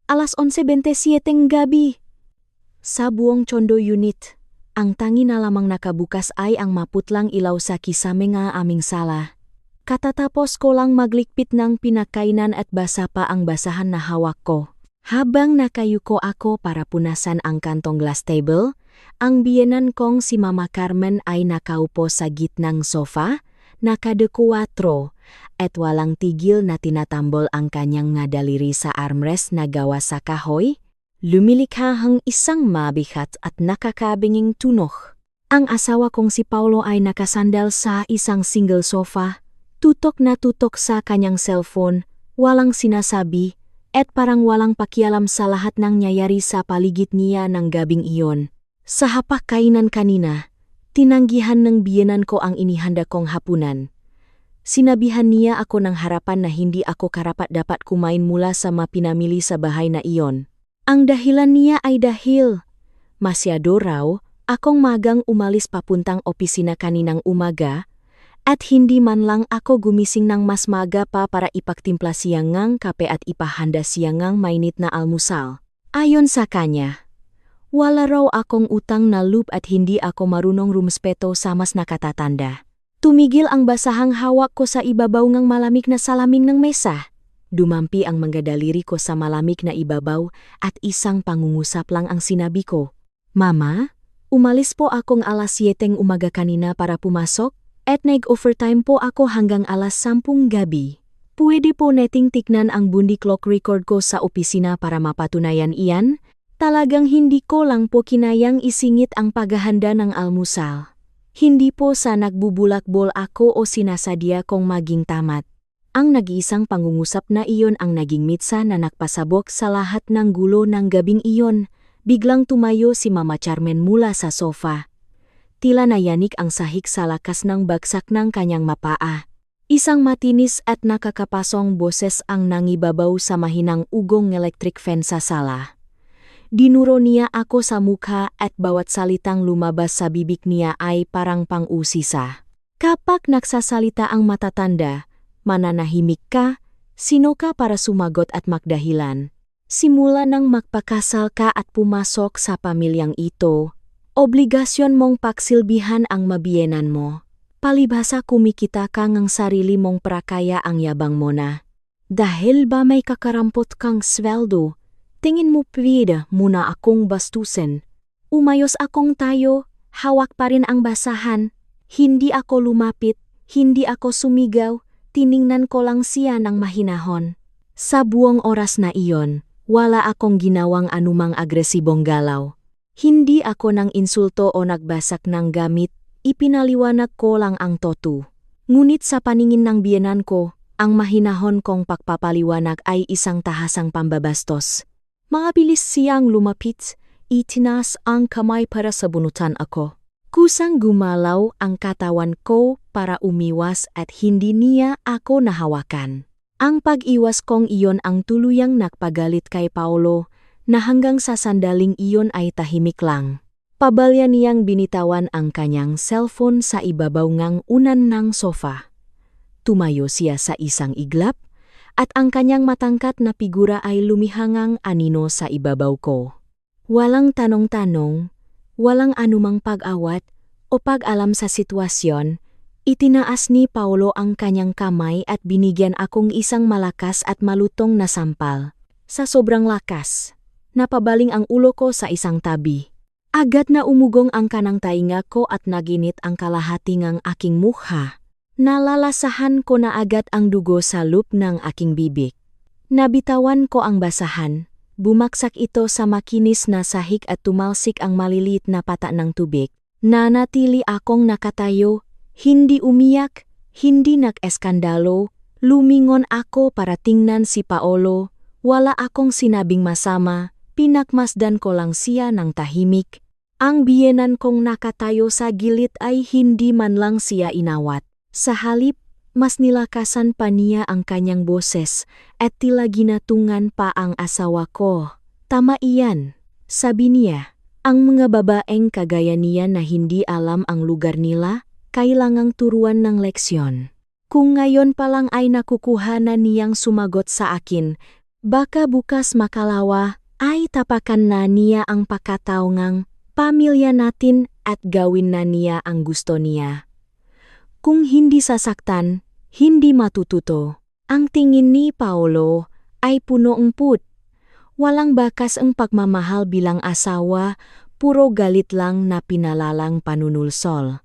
11:27 gabi. Sa buong condo unit, ang tangi na lamang nakabukas ay ang maputlang ilaw sa kisame nga aming sala. Katatapos ko lang maglikpit ng pinakainan at basa pa ang basahan na hawak ko. Habang nakayuko ako para punasan ang kantong glass table, ang biyenan kong si Mama Carmen ay nakaupo sa gitnang sofa, nakadekuwatro, at walang tigil na tinatambol ang kanyang nga daliri sa armrest na gawa sa kahoy, lumilikhahang isang mabigat at nakakabinging tunog. Ang asawa kong si Paulo ay nakasandal sa isang single sofa, tutok na tutok sa kanyang cellphone, walang sinasabi, at parang walang pakialam sa lahat ng nangyayari sa paligid niya ng gabing iyon. Sa hapag-kainan kanina, tinanggihan ng biyenan ko ang inihanda kong hapunan. Sinabihan niya ako ng harapan na hindi ako karapat-dapat kumain mula sa mapinamili sa bahay na iyon. Ang dahilan niya ay dahil masyado raw akong magang umalis papuntang opisina kaninang umaga at hindi man lang ako gumising ng mas maga pa para ipagtimpla siyang ngang kape at ipahanda siyang ngang mainit na almusal. Ayon sa kanya, wala raw akong utang na loob at hindi ako marunong rumespeto sa mas nakatatanda. Tumigil ang basahang hawak ko sa ibabaw ng malamig na salamin ng mesa. Dumampi ang mga daliri ko sa malamig na ibabaw at isang pangungusap lang ang sinabi ko. Mama, umalis po akong 7:00 umaga kanina para pumasok at nag-overtime po ako hanggang 10:00 gabi. Pwede po nating tignan ang bundi clock record ko sa opisina para mapatunayan iyan? Talagang hindi ko lang po kinayang isingit ang paghahanda ng almusal. Hindi po sa nagbubulakbol ako o sinasadya kong maging tamat. Ang nag-iisang pangungusap na iyon ang naging mitsa na nagpasabok sa lahat ng gulo ng gabing iyon. Biglang tumayo si Mama Carmen mula sa sofa. Tila nayanik ang sahig sa lakas ng bagsak ng kanyang mapaa. Isang matinis at nakakapasong boses ang nangibabaw sa mahinang ugong electric fan sa sala. Dinuro niya ako sa mukha at bawat salitang lumabas sa bibig niya ay parang pang-usisa. Kapag nagsasalita ang matatanda, mananahimik ka, sino ka para sumagot at magdahilan? Simula nang magpakasal ka at pumasok sa pamilyang ito, obligasyon mong paksilbihan ang mabiyenan mo. Palibhasa kumikita ka ng sarili mong prakaya ang yabang mo na. Dahil ba may kakarampot kang sweldo, tingin mo pwede muna akong bastusin. Umayos akong tayo, hawak pa rin ang basahan. Hindi ako lumapit, hindi ako sumigaw, tiningnan ko lang siya ng mahinahon. Sa buong oras na iyon, wala akong ginawang anumang agresibong galaw. Hindi ako nang insulto o nagbasak ng gamit, ipinaliwanag ko lang ang totoo. Ngunit sa paningin ng biyenan ko, ang mahinahon kong pagpapaliwanag ay isang tahasang pambabastos. Mabilis siyang lumapit, itinas ang kamay para sabunutan ako. Kusang gumalaw ang katawan ko para umiwas at hindi niya ako nahawakan. Ang pag-iwas kong iyon ang tuluyang nagpagalit kay Paulo na hanggang sa sandaling iyon ay tahimik lang. Pabalya niyang binitawan ang kanyang cellphone sa ibabaw ngang unan ng sofa. Tumayo siya sa isang iglap at ang kanyang matangkat na figura ay lumihangang anino sa ibabaw ko. Walang tanong-tanong, walang anumang pag-awat o pag-alam sa sitwasyon, itinaas ni Paulo ang kanyang kamay at binigyan akong isang malakas at malutong na sampal. Sa sobrang lakas, napabaling ang ulo ko sa isang tabi. Agad na umugong ang kanang tainga ko at naginit ang kalahati ng aking mukha. Nalalasahan ko na agad ang dugo sa loop ng aking bibig. Nabitawan ko ang basahan, bumaksak ito sa makinis na sahig at tumalsik ang maliliit na pata ng tubig. Nanatili akong nakatayo, hindi umiyak, hindi nag-eskandalo, lumingon ako para tingnan si Paulo, wala akong sinabing masama, pinakmasdan ko lang siya ng tahimik. Ang biyenan kong nakatayo sa gilid ay hindi man lang siya inawat. Sa halip, mas nilakasan pa niya ang kanyang boses at tila ginatungan pa ang asawa ko. Tama iyan, sabi niya. Ang mga babaeng kagaya niya na hindi alam ang lugar nila, kailangang turuan ng leksyon. Kung ngayon pa lang ay nakukuha na niyang sumagot sa akin, Baka bukas makalawa ay tapakan na niya ang pagkataongang pamilya natin at gawin na niya ang gusto niya. Kung hindi sasaktan, hindi matututo. Ang tingin ni Paolo ay punoong put. Walang bakas ang pagmamahal bilang asawa, puro galit lang na pinalalang panunulsol.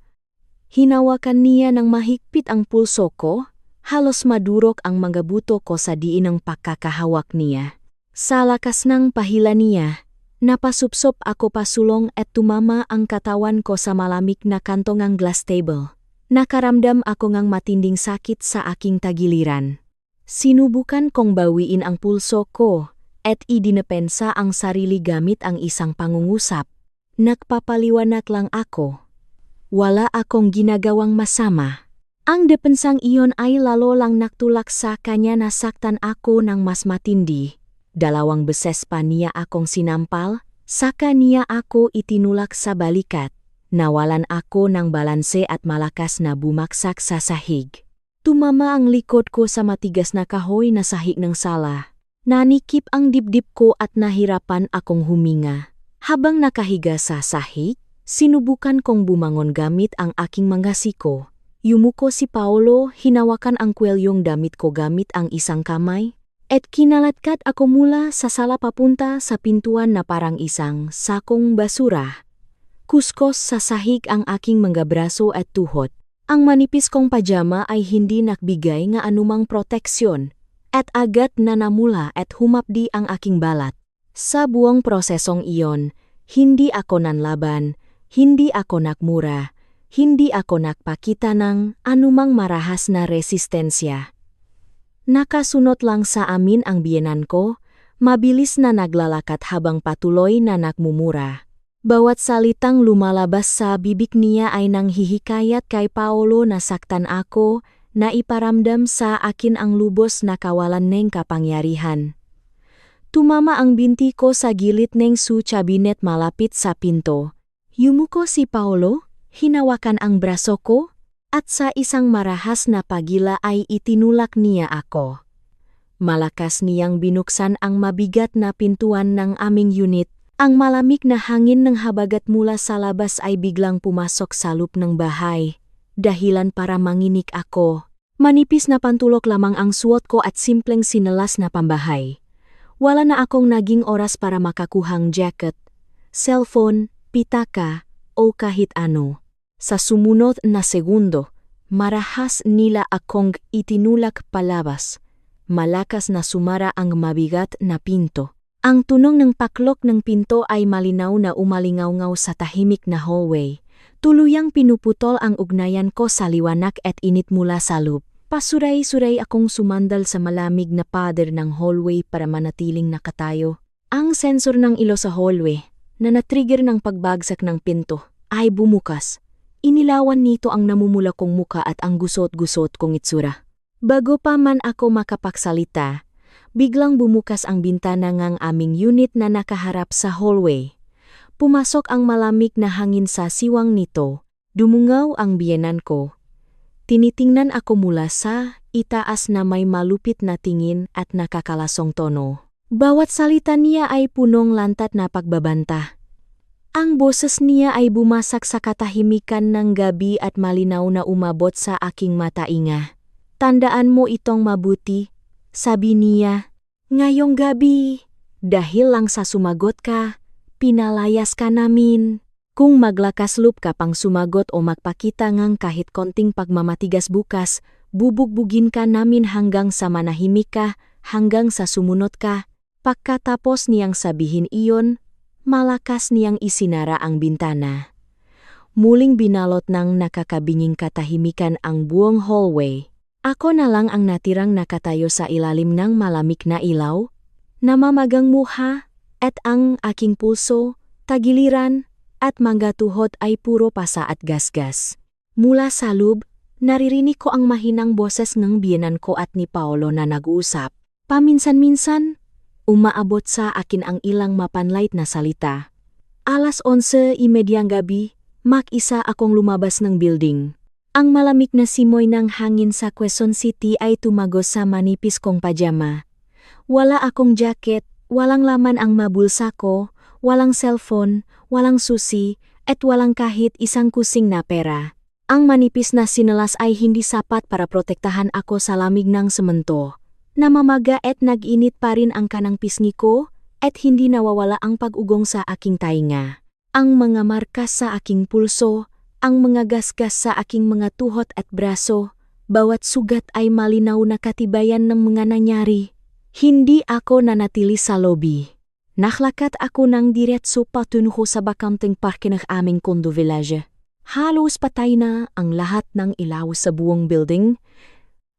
Hinawakan niya ng mahigpit ang pulso ko, halos madurok ang mga buto ko sa diin ng pagkakahawak niya. Sa lakas ng pahila niya, napasupsop ako pasulong at tumama ang katawan ko sa malamig na kantongang glass table. Nakaramdam ako ngang matinding sakit sa aking tagiliran. Sinubukan kong bawiin ang pulso ko at idinepensa ang sarili gamit ang isang pangungusap. Nagpapaliwanag lang ako. Wala akong ginagawang masama. Ang depensang iyon ay lalo lang nagtulak sa kanya na saktan ako ng mas matindi. 2 beses pa niya akong sinampal, saka niya ako itinulak sa balikat. Nawalan ako ng balanse at malakas na bumaksak sa sahig. Tumama ang likod ko sa matigas na kahoy na sahig ng sala. Nanikip ang dibdib ko at nahirapan akong huminga. Habang nakahiga sa sahig, sinubukan kong bumangon gamit ang aking mga siko. Yumuko si Paolo, hinawakan ang kwelyong damit ko gamit ang isang kamay, at kinalatkat ako mula sa sala papunta sa pintuan na parang isang sakong basura. Kuskos sa sahig ang aking mga braso at tuhod. Ang manipis kong pajama ay hindi nagbigay nga anumang proteksyon, at agad na namula at humapdi ang aking balat. Sa buong prosesong iyon, hindi ako nanlaban, hindi ako nakmura, hindi ako nagpakita ng anumang marahas na resistensya. Nakasunod lang sa amin ang biyenan ko, mabilis na naglalakad habang patuloy na nagmumura. Bawat salitang lumalabas sa bibig niya ay nanghihikayat kay Paolo na saktan ako, na iparamdam sa akin ang lubos na kawalan ng kapangyarihan. Tumama ang binti ko sa gilid ng cabinet malapit sa pinto. Yumuko si Paolo, hinawakan ang braso ko, at sa isang marahas na pagila ay itinulak niya ako. Malakas niyang binuksan ang mabigat na pintuan ng aming unit. Ang malamig na hangin ng habagat mula sa labas ay biglang pumasok sa loob ng bahay, dahilan para manginig ako. Manipis na pantulok lamang ang suot ko at simpleng sinelas na pambahay. Wala na akong naging oras para makakuhang jacket, cellphone, pitaka, o kahit ano. Sa sumunod na segundo, marahas nila akong itinulak palabas. Malakas na sumara ang mabigat na pinto. Ang tunog ng paklok ng pinto ay malinaw na umalingaw-ngaw sa tahimik na hallway. Tuluyang pinuputol ang ugnayan ko sa liwanag at init mula sa loob. Pasuray-suray akong sumandal sa malamig na pader ng hallway para manatiling nakatayo. Ang sensor ng ilo sa hallway, na natrigger ng pagbagsak ng pinto, ay bumukas. Inilawan nito ang namumula kong muka at ang gusot-gusot kong itsura. Bago pa man ako makapagsalita, biglang bumukas ang bintana ng aming unit na nakaharap sa hallway. Pumasok ang malamig na hangin sa siwang nito. Dumungaw ang biyenan ko. Tinitingnan ako mula sa itaas na may malupit na tingin at nakakalasong tono. Bawat salita niya ay punong lantat na pagbabanta. Ang boses niya ay bumasak sa katahimikan ng gabi at malinaw na umabot sa aking matainga. Tandaan mo itong mabuti. Sabi niya, ngayong gabi, dahil lang sa sumagot ka, pinalayas ka namin. Kung maglakas loob ka pang sumagot o magpakita ngang kahit konting pagmamatigas bukas, bubugbugin ka namin hanggang sa manahimik ka, hanggang sa sumunod ka. Pagkatapos niyang sabihin iyon, malakas niyang isinara ang bintana. Muling binalot ng nakakabinging katahimikan ang buong hallway. Ako na lang ang natirang nakatayo sa ilalim ng malamig na ilaw, namamagang muha, at ang aking pulso, tagiliran, at mga tuhod ay puro pasa at gasgas. Mula sa loob, naririnig ko ang mahinang boses ng biyenan ko at ni Paolo na nag-uusap. Paminsan-minsan, umaabot sa akin ang ilang mapanlight na salita. 11:30 gabi, mag-isa akong lumabas ng building. Ang malamig na simoy ng hangin sa Quezon City ay tumagos sa manipis kong pajama. Wala akong jacket, walang laman ang mabulsa ko, walang cellphone, walang susi, at walang kahit isang kusing na pera. Ang manipis na sinelas ay hindi sapat para protektahan ako sa lamig ng semento. Namamaga at nag-init pa rin ang kanang pisngi ko, at hindi nawawala ang pag-ugong sa aking tainga. Ang mga markas sa aking pulso, ang mga gasgas sa aking mga tuhod at braso, bawat sugat ay malinaw na katibayan ng mga nangyari. Hindi ako nanatili sa lobby. Naklakat ako ng diretso patungo sa bakanteng parke ng aming condo village. Halos patay na ang lahat ng ilaw sa buong building,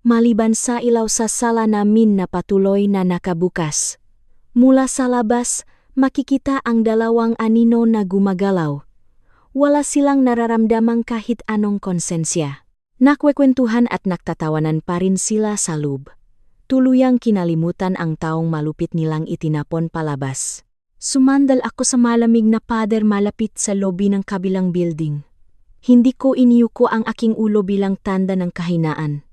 maliban sa ilaw sa sala namin na patuloy na nakabukas. Mula sa labas, makikita ang dalawang anino na gumagalaw. Wala silang nararamdamang kahit anong konsensya. Nakwekwentuhan at nagtatawanan pa rin sila sa loob. Tuluyang kinalimutan ang taong malupit nilang itinapon palabas. Sumandal ako sa malamig na pader malapit sa lobby ng kabilang building. Hindi ko iniyuko ang aking ulo bilang tanda ng kahinaan.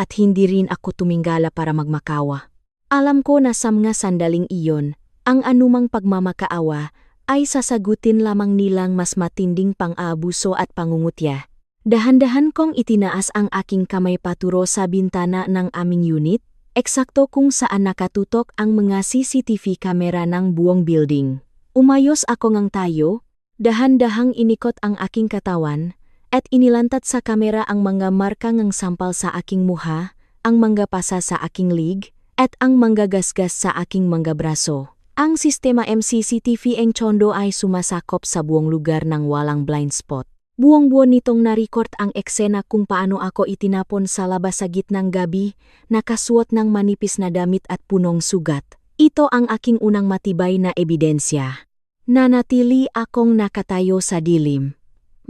At hindi rin ako tuminggala para magmakawa. Alam ko na sa mga sandaling iyon, ang anumang pagmamakaawa ay sasagutin lamang nilang mas matinding pang-aabuso at pangungutya. Dahan-dahan kong itinaas ang aking kamay paturo sa bintana ng aming unit, eksakto kung saan nakatutok ang mga CCTV kamera ng buong building. Umayos ako ngang tayo, dahan-dahang inikot ang aking katawan, at inilantat sa kamera ang mga marka ng sampal sa aking muha, ang mga pasa sa aking lig, at ang mga gasgas sa aking mga braso. Ang sistema MCCTV ng Tondo ay sumasakop sa buong lugar ng walang blind spot. Buong-buo nitong na-record ang eksena kung paano ako itinapon sa labas sa gitnang gabi, nakasuot ng manipis na damit at punong sugat. Ito ang aking unang matibay na ebidensya. Nanatili akong nakatayo sa dilim.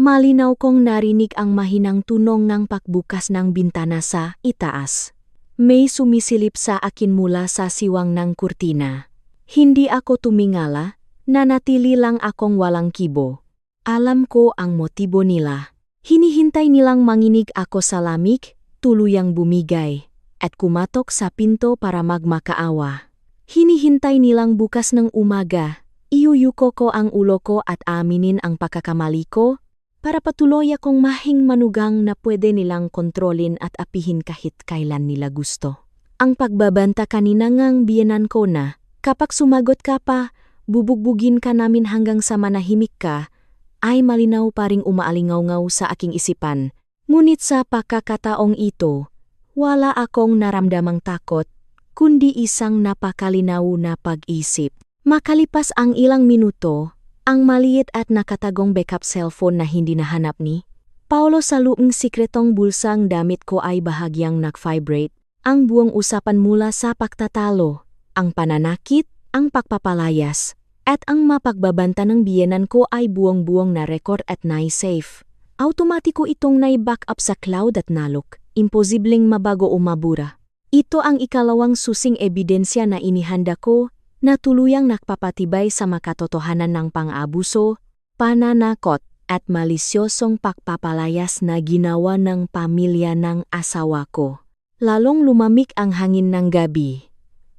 Malinaw kong narinig ang mahinang tunog ng pagbukas ng bintana sa itaas. May sumisilip sa akin mula sa siwang ng kurtina. Hindi ako tumingala, nanatili lang akong walang kibo. Alam ko ang motibo nila. Hinihintay nilang manginig ako sa lamig, tuluyang bumigay, at kumatok sa pinto para magmakaawa. Hinihintay nilang bukas ng umaga, iyuyuko ko ang ulo ko at aminin ang pagkakamali ko, para patuloy akong mahing manugang na pwede nilang kontrolin at apihin kahit kailan nila gusto. Ang pagbabanta kanina ngang biyenan ko na, kapag sumagot ka pa, bubugbugin ka namin hanggang sa manahimik ka, ay malinaw pa ring umaalingaw-ngaw sa aking isipan. Ngunit sa pagkakataong ito, wala akong naramdamang takot, kundi isang napakalinaw na pag-isip. Makalipas ang ilang minuto, ang maliit at nakatagong backup cellphone na hindi nahanap ni Paolo sa luong sikretong bulsang damit ko ay bahagyang nag-vibrate. Ang buong usapan mula sa pagtatalo, ang pananakit, ang pagpapalayas, at ang mapagbabanta ng biyenan ko ay buong-buong na record at nai-save. Automatiko itong nai-backup sa cloud at nalok, imposibleng mabago o mabura. Ito ang ikalawang susing ebidensya na inihanda ko, na tuluyang nagpapatibay sa makatotohanan ng pang-abuso, pananakot, at malisyosong pagpapalayas na ginawa ng pamilya ng asawa ko. Lalong lumamig ang hangin ng gabi.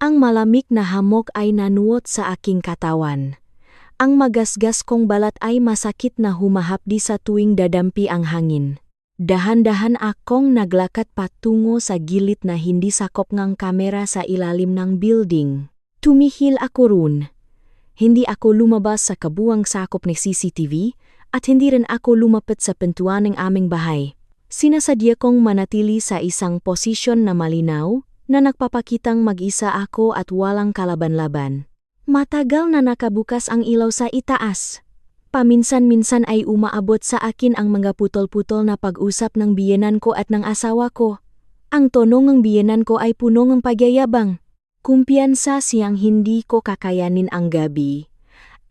Ang malamig na hamog ay nanuot sa aking katawan. Ang magasgas kong balat ay masakit na humahapdi sa tuwing dadampi ang hangin. Dahan-dahan akong naglakad patungo sa gilid na hindi sakop ng kamera sa ilalim ng building. Tumihil ako roon. Hindi ako lumabas sa kabuang sakop ng CCTV at hindi rin ako lumapit sa pintuan ng aming bahay. Sinasadya kong manatili sa isang posisyon na malinaw na nagpapakitang mag-isa ako at walang kalaban-laban. Matagal na nakabukas ang ilaw sa itaas. Paminsan-minsan ay umaabot sa akin ang mga putol-putol na pag-usap ng biyenan ko at ng asawa ko. Ang tono ng biyenan ko ay puno ng pagyayabang. Kumpiyansa siyang hindi ko kakayanin ang gabi,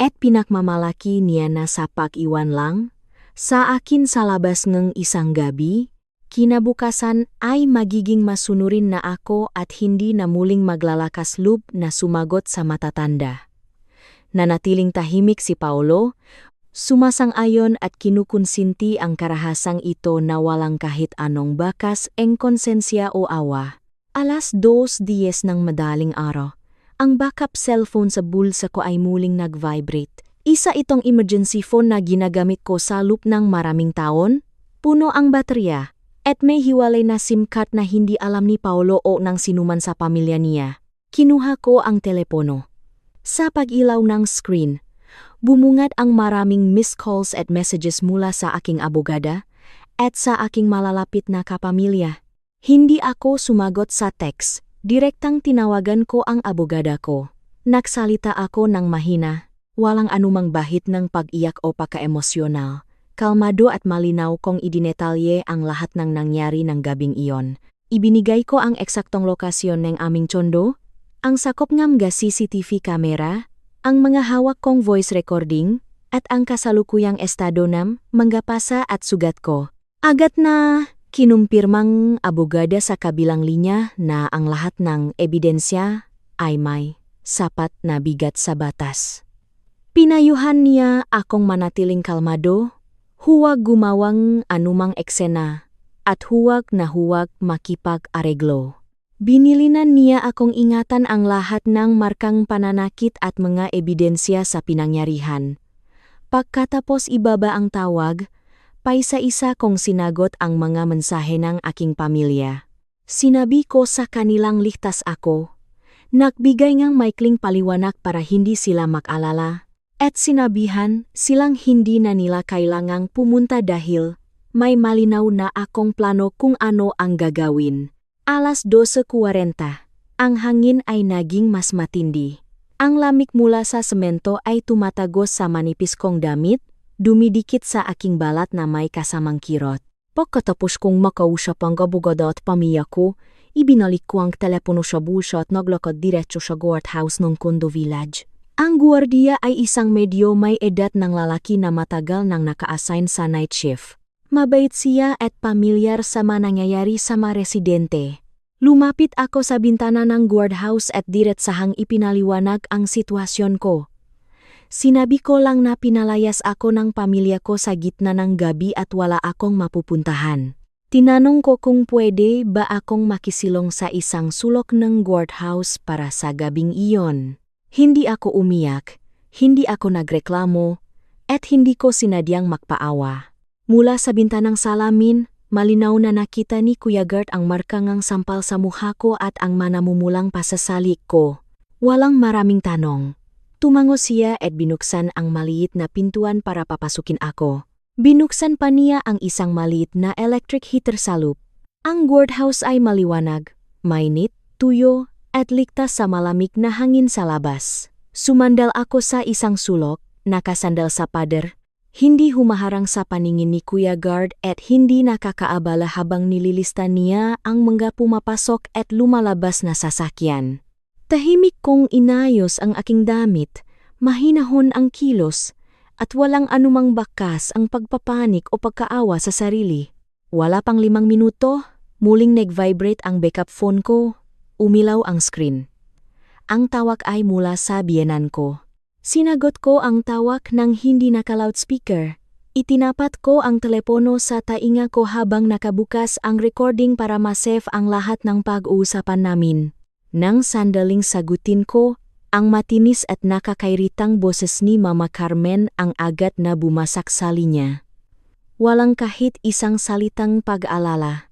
at pinakmamalaki niya na sa pag-iwan lang, sa akin sa labas ng isang gabi, kinabukasan ay magiging masunurin na ako at hindi na muling maglalakas loob na sumagot sa matatanda. Nanatiling tahimik si Paolo, sumasang-ayon at kinukonsinti ang karahasang ito na walang kahit anong bakas ng konsensya o awa. 2:10 ng madaling araw, Ang backup cellphone sa bulsa ko ay muling nag-vibrate. Isa itong emergency phone na ginagamit ko sa loop ng maraming taon. Puno ang baterya, at may hiwalay na SIM card na hindi alam ni Paolo o ng sinuman sa pamilya niya. Kinuha ko ang telepono. Sa pag-ilaw ng screen, bumungad ang maraming missed calls at messages mula sa aking abogada at sa aking malalapit na kapamilya. Hindi ako sumagot sa text. Direktang tinawagan ko ang abogada ko. Nagsalita ako ng mahina. Walang anumang bahid ng pag-iyak o pagka-emosyonal. Kalmado at malinaw kong idinetalye ang lahat ng nangyari ng gabing iyon. Ibinigay ko ang eksaktong lokasyon ng aming tsondo, ang sakop ng CCTV camera, ang mga hawak kong voice recording, at ang kasalukuyang estado ng mga pasa at sugat ko. Agad na kinumpirmang abogada sa kabilang linya na ang lahat ng ebidensya ay may sapat na bigat sa batas. Pinayuhan niya akong manatiling kalmado, huwag gumawang anumang eksena, at huwag makipag-areglo. Binilinan niya akong ingatan ang lahat ng markang pananakit at mga ebidensya sa pinangyarihan. Pagkatapos ibaba ang tawag, paisa-isa kong sinagot ang mga mensahe ng aking pamilya. Sinabi ko sa kanilang ligtas ako. Nagbigay ng maikling paliwanag para hindi sila mag-alala. At sinabihan silang hindi na nila kailangang pumunta dahil may malinaw na akong plano kung ano ang gagawin. 12:40. Ang hangin ay naging mas matindi. Ang lamig mula sa semento ay tumatagos sa manipis kong damit, dumidikit sa aking balat na may kasamang kirot. Pagkatapos kong makausap ang abogada at pamilya ko, ibinalik ko ang telepono sa bulsa at naglakad diretso sa courthouse ng Condo Village. Ang guwardiya ay isang medyo may edad ng lalaki na matagal nang naka-assign sa night shift. Mabait siya at pamilyar sa mga nangyayari sa mga residente. Lumapit ako sa bintana ng guardhouse at diretsahang ipinaliwanag ang sitwasyon ko. Sinabi ko lang na pinalayas ako ng pamilya ko sa gitna ng gabi at wala akong mapupuntahan. Tinanong ko kung pwede ba akong makisilong sa isang sulok ng guardhouse para sa gabing iyon. Hindi ako umiyak, hindi ako nagreklamo, at hindi ko sinadyang magpaawa. Mula sa bintanang salamin, malinaw na nakita ni Kuya Gert ang markangang sampal sa mukha ko at ang manamumulang pasasalik ko. Walang maraming tanong. Tumango siya at binuksan ang maliit na pintuan para papasukin ako. Binuksan pa niya ang isang maliit na electric heater sa loop. Ang guardhouse ay maliwanag, mainit, tuyo, at ligtas sa malamig na hangin sa labas. Sumandal ako sa isang sulok, nakasandal sa pader. Hindi humaharang sa paningin ni Kuya Gert at hindi nakakaabala habang nililista niya ang mga pumapasok at lumalabas na sasakyan. Tahimik kong inayos ang aking damit, mahinahon ang kilos, at walang anumang bakas ang pagpapanik o pagkaawa sa sarili. Wala pang 5 minuto, muling nag-vibrate ang backup phone ko, umilaw ang screen. Ang tawag ay mula sa biyenan ko. Sinagot ko ang tawag ng hindi naka-loudspeaker. Itinapat ko ang telepono sa tainga ko habang nakabukas ang recording para ma-save ang lahat ng pag-uusapan namin. Nang sandaling sagutin ko, ang matinis at nakakairitang boses ni Mama Carmen ang agad na bumasak sa linya. Walang kahit isang salitang pag-alala.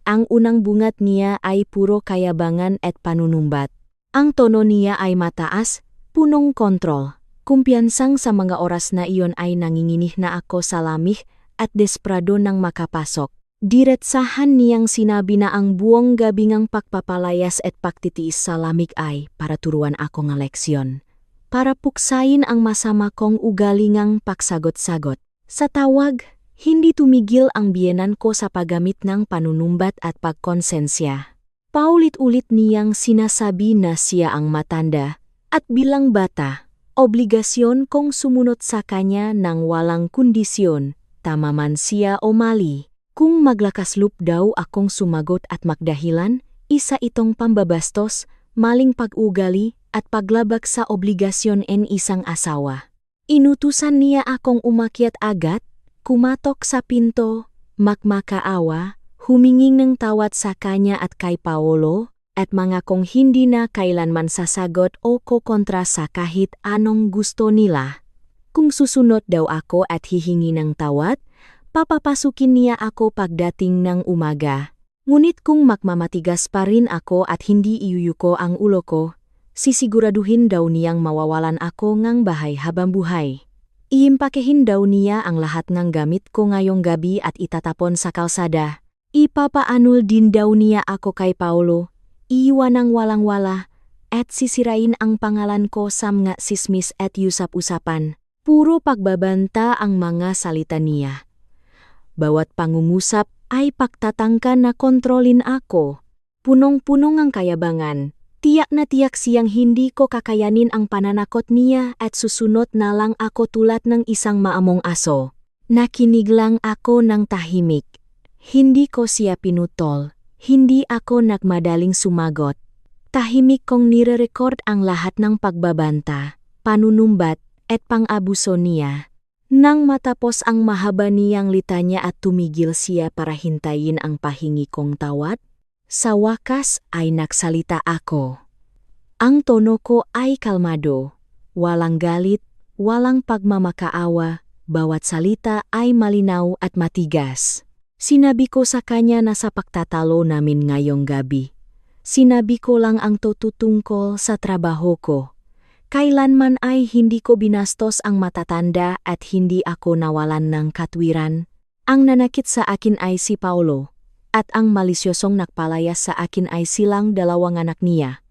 Ang unang bungat niya ay puro kayabangan at panunumbat. Ang tono niya ay mataas, punong kontrol. Kumpiyansang sa mga oras na iyon ay nanginginih na ako sa lamig at desperado nang makapasok. Diretsahan niyang sinabi na ang buong gabingang pagpapalayas at pagtitiis sa lamig ay para turuan ako ng leksyon. Para puksayin ang masama kong ugalingang pagsagot-sagot. Sa tawag, hindi tumigil ang biyenan ko sa paggamit ng panunumbat at pagkonsensya. Paulit-ulit niyang sinasabi na siya ang matanda, at bilang bata, obligasyon kong sumunod sa kanya ng walang kondisyon, tama man siya o mali. Kung maglakas-loop daw akong sumagot at magdahilan, isa itong pambabastos, maling pag-ugali at paglabag sa obligasyon ng isang asawa. Inutusan niya akong umakyat agad, kumatok sa pinto, magmakaawa, huminging ng tawad sa kanya at kay Paolo, at mangakong hindi na kailanman sasagot o kokontra sa kahit anong gusto nila. Kung susunod daw ako at hihingi ng tawad, papapasukin niya ako pagdating ng umaga. Ngunit kung magmamatigas pa rin ako at hindi iyuyuko ang ulo ko, sisiguraduhin daw niyang mawawalan ako ng bahay habang buhay. Iimpakehin daw niya ang lahat ng gamit ko ngayong gabi at itatapon sa kalsada. Ipapaanul din daw niya ako kay Paulo, iiwan ng walang-wala, at sisirain ang pangalan ko sa mga sismis at usap-usapan. Puro pagbabanta ang mga salita niya. Bawat pangungusap ay pagtatangka na kontrolin ako. Punong-punong ang kayabangan. Tiyak na tiyak siyang hindi ko kakayanin ang pananakot niya at susunod na lang ako tulad ng isang maamong aso. Nakinig lang ako ng tahimik. Hindi ko siya pinutol. Hindi ako nagmadaling sumagot. Tahimik kong nire-record ang lahat ng pagbabanta, panunumbat, at pang-abuso niya. Nang matapos ang mahaba niyang litanya at tumigil siya para hintayin ang pahingi kong tawad, sa wakas ay nagsalita ako. Ang tono ko ay kalmado, walang galit, walang pagmamakaawa, bawat salita ay malinaw at matigas. Sinabi ko sa kanya na sa pagtatalo namin ngayong gabi. Sinabi ko lang ang tungkol sa trabaho ko. Kailanman ay hindi ko binastos ang matatanda at hindi ako nawalan ng katwiran. Ang nanakit sa akin ay si Paulo, at ang malisyosong nagpalayas sa akin ay silang dalawang anak niya.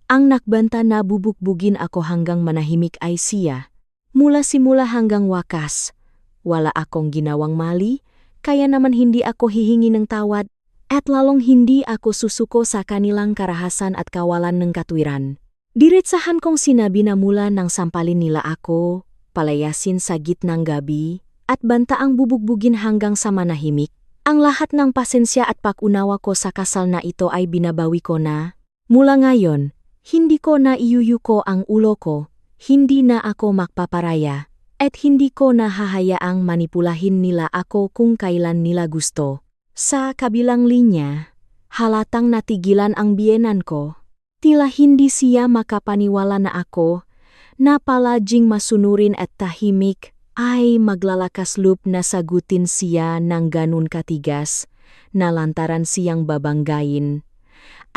Ang nakbanta na bubugbugin ako hanggang manahimik ay siya. Mula simula hanggang wakas, wala akong ginawang mali, kaya naman hindi ako hihingi ng tawad, at lalong hindi ako susuko sa kanilang karahasan at kawalan ng katwiran. Diretsahan kong sinabi na mula nang sampalin nila ako, palayasin sa gitnang gabi, at bantaang bubugbugin hanggang sa manahimik, ang lahat ng pasensya at pag-unawa ko sa kasal na ito ay binabawi ko na. Mula ngayon, hindi ko na iyuyuko ang ulo ko, hindi na ako magpaparaya, at hindi ko na hahayaang manipulahin nila ako kung kailan nila gusto. Sa kabilang linya, halatang natigilan ang biyenan ko. Tila hindi siya makapaniwala na ako, na palaging masunurin at tahimik, ay maglalakas loob na sagutin siya ng ganun katigas, na lantaran siyang babanggain,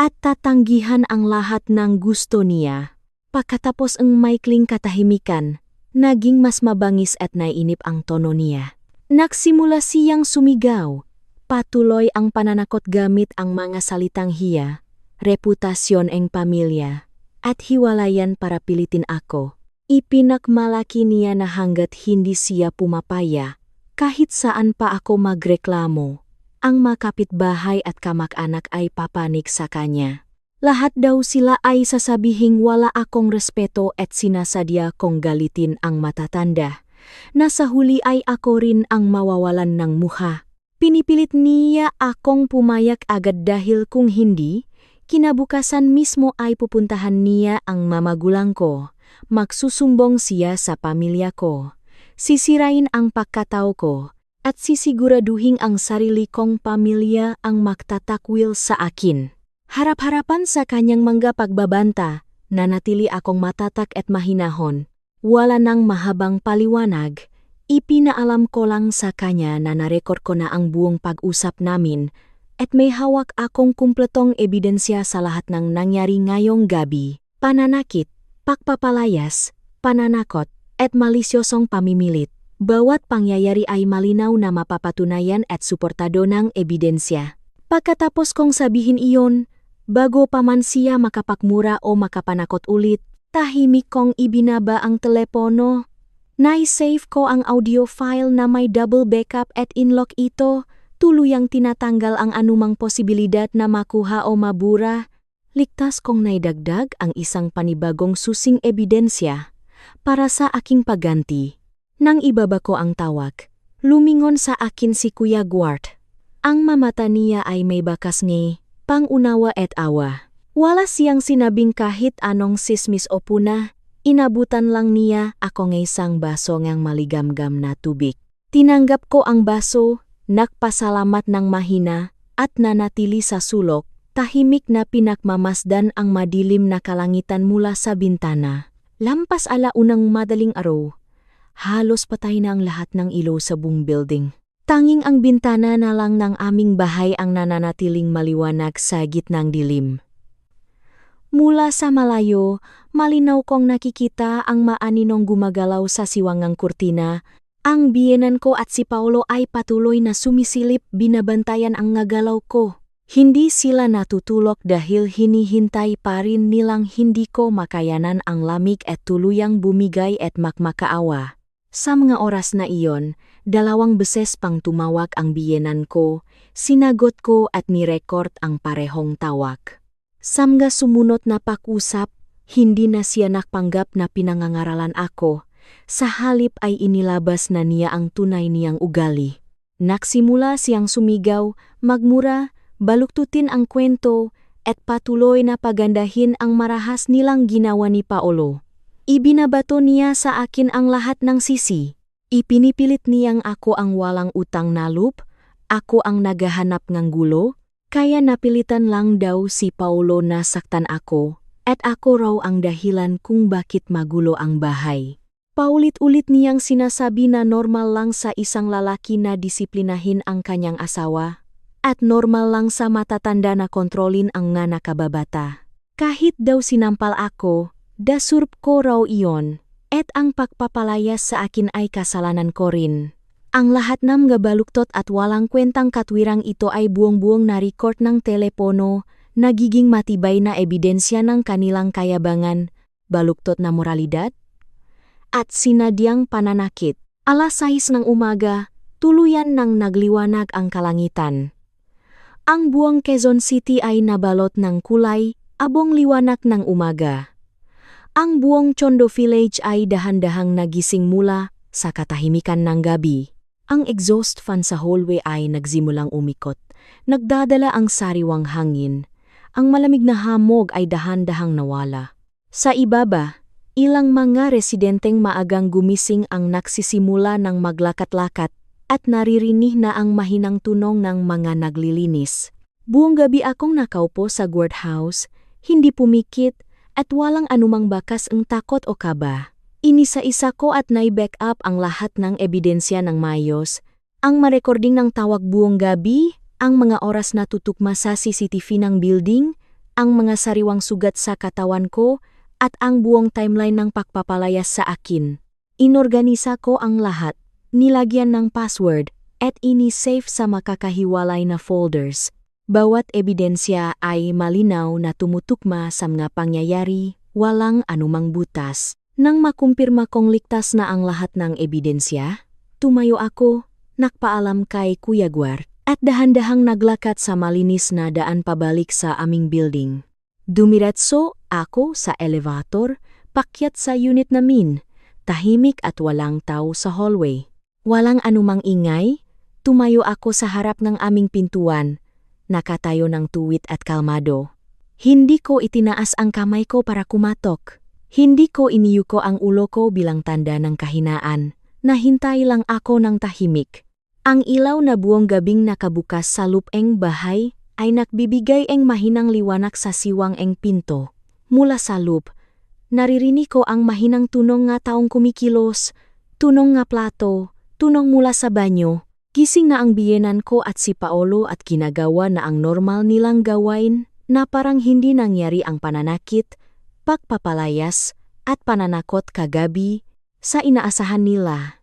at tatanggihan ang lahat ng gusto niya. Pagkatapos ang maikling katahimikan, naging mas mabangis at naiinip ang tono niya. Nagsimula siyang sumigaw, patuloy ang pananakot gamit ang mga salitang hiya, reputasyon ng pamilya, at hiwalayan para pilitin ako. Ipinakmalaki niya na hanggat hindi siya pumapaya, kahit saan pa ako magreklamo, ang makapitbahay at kamag-anak ay papanik sa kanya. Lahat daw sila ay sasabihing wala akong respeto at sinasadya kong galitin ang matatanda, na sa huli ay ako rin ang mawawalan ng muha. Pinipilit niya akong pumayak agad dahil kung hindi, kinabukasan mismo ay pupuntahan niya ang mamagulang ko, magsusumbong siya sa pamilya ko, sisirain ang pagkatao ko, at sisiguraduhin ang sarili kong pamilya ang magtatakwil sa akin. Harap-harapan sa kanyang mga pagbabanta, nanatili akong matatak at mahinahon. Wala nang mahabang paliwanag, ipinaalam ko lang sa kanya na narekord ko na ang buong pag-usap namin, at may hawak akong kumpletong ebidensya sa lahat ng nangyari ngayong gabi. Pananakit, pagpapalayas, pananakot, at malisyosong pamimilit. Bawat pangyayari ay malinaw na mapapatunayan at suportado ng ebidensya. Pagkatapos kong sabihin iyon, bago pa man siya makapagmura o makapanakot ulit, tahimik kong ibinaba ang telepono. Nai-save ko ang audio file na may double backup at inlock ito, tuluyang tinatanggal ang anumang posibilidad na makuha o mabura. Ligtas kong naidagdag ang isang panibagong susing ebidensya para sa aking pagganti. Nang ibaba ko ang tawag, lumingon sa akin si Kuya Guard. Ang mamata niya ay may bakas ng pang-unawa at awa. Wala siyang sinabing kahit anong sismis o puna, inabutan lang niya ako ng isang baso ng maligamgam na tubig. Tinanggap ko ang baso, nagpasalamat ng mahina, at nanatili sa sulok, Tahimik na pinakmamasdan ang madilim na kalangitan mula sa bintana. Lampas alaunang madaling araw. Halos patay na ang lahat ng ilaw sa buong building. Tanging ang bintana na lang ng aming bahay ang nananatiling maliwanag sa gitnang dilim. Mula sa malayo, malinaw kong nakikita ang maaninong gumagalaw sa siwangang kurtina. Ang biyenan ko at si Paolo ay patuloy na sumisilip, binabantayan ang ngagalaw ko. Hindi sila natutulog dahil hinihintay pa rin nilang hindi ko makayanan ang lamig at tuluyang bumigay at makmakaawa. Sa mga oras na iyon, 2 beses pang tumawag ang biyenan ko, sinagot ko at nirecord ang parehong tawag. Samga sumunod na pakusap, hindi na siya nakpanggap na pinangangaralan ako. Sa halip ay inilabas na niya ang tunay niyang ugali. Nagsimula siyang sumigaw, magmura, baluktutin ang kwento, at patuloy na pagandahin ang marahas nilang ginawa ni Paolo. Ibinabato niya sa akin ang lahat ng sisi. Ipinipilit niyang ako ang walang utang na loob, ako ang naghahanap ng gulo, kaya napilitan lang daw si Paolo na saktan ako, at ako raw ang dahilan kung bakit magulo ang bahay. Paulit-ulit niyang sinasabi na normal lang sa isang lalaki na disiplinahin ang kanyang asawa, at normal lang sa matatanda na kontrolin ang nga nakababata. Kahit daw sinampal ako, dasurp ko raw iyon, at ang pagpapalayas sa akin ay kasalanan ko rin. Ang lahat ng gabaluktot at walang kwentang katwirang ito ay buong-buong na-record ng telepono, nagiging matibay na ebidensya ng kanilang kayabangan, baluktot na moralidad, at sinadyang pananakit. Alas 6 ng umaga, tuluyan nang nagliwanag ang kalangitan. Ang buong Quezon City ay nabalot ng kulay, abong liwanag ng umaga. Ang buong Tondo Village ay dahan-dahang nagising mula sa katahimikan ng gabi. Ang exhaust fan sa hallway ay nagsimulang umikot. Nagdadala ang sariwang hangin. Ang malamig na hamog ay dahan-dahang nawala. Sa ibaba, ilang mga residenteng maagang gumising ang nagsisimula ng maglakat-lakat at naririnig na ang mahinang tunog ng mga naglilinis. Buong gabi akong nakaupo sa guardhouse, hindi pumikit at walang anumang bakas ang takot o kaba. Inisa-isa ko at nai-back up ang lahat ng ebidensya ng maayos, ang marekording ng tawag buong gabi, ang mga oras na tutukma sa CCTV ng building, ang mga sariwang sugat sa katawan ko, at ang buong timeline ng pagpapalayas sa akin. Inorganisa ko ang lahat, nilagyan ng password, at ini-save sa makakahiwalay na folders. Bawat ebidensya ay malinaw na tumutukma sa mga pangyayari, walang anumang butas. Nang makumpirma kong ligtas na ang lahat ng ebidensya, tumayo ako, nakpaalam kay Kuya Guard, at dahan-dahang naglakad sa malinis na daan pabalik sa aming building. Dumiretso ako sa elevator, pakyat sa unit namin, tahimik at walang tao sa hallway. Walang anumang ingay, tumayo ako sa harap ng aming pintuan, nakatayo ng tuwid at kalmado. Hindi ko itinaas ang kamay ko para kumatok. Hindi ko iniyuko ang ulo ko bilang tanda ng kahinaan, nahintay lang ako ng tahimik. Ang ilaw na buong gabing nakabukas sa lupeng bahay ay nagbibigay ang mahinang liwanag sa siwang eng pinto. Mula sa loop, naririnig ko ang mahinang tunog nga taong kumikilos, tunog nga plato, tunog mula sa banyo. Gising na ang biyenan ko at si Paolo at ginagawa na ang normal nilang gawain na parang hindi nangyari ang pananakit, pagpapalayas, at pananakot kagabi sa inaasahan nila.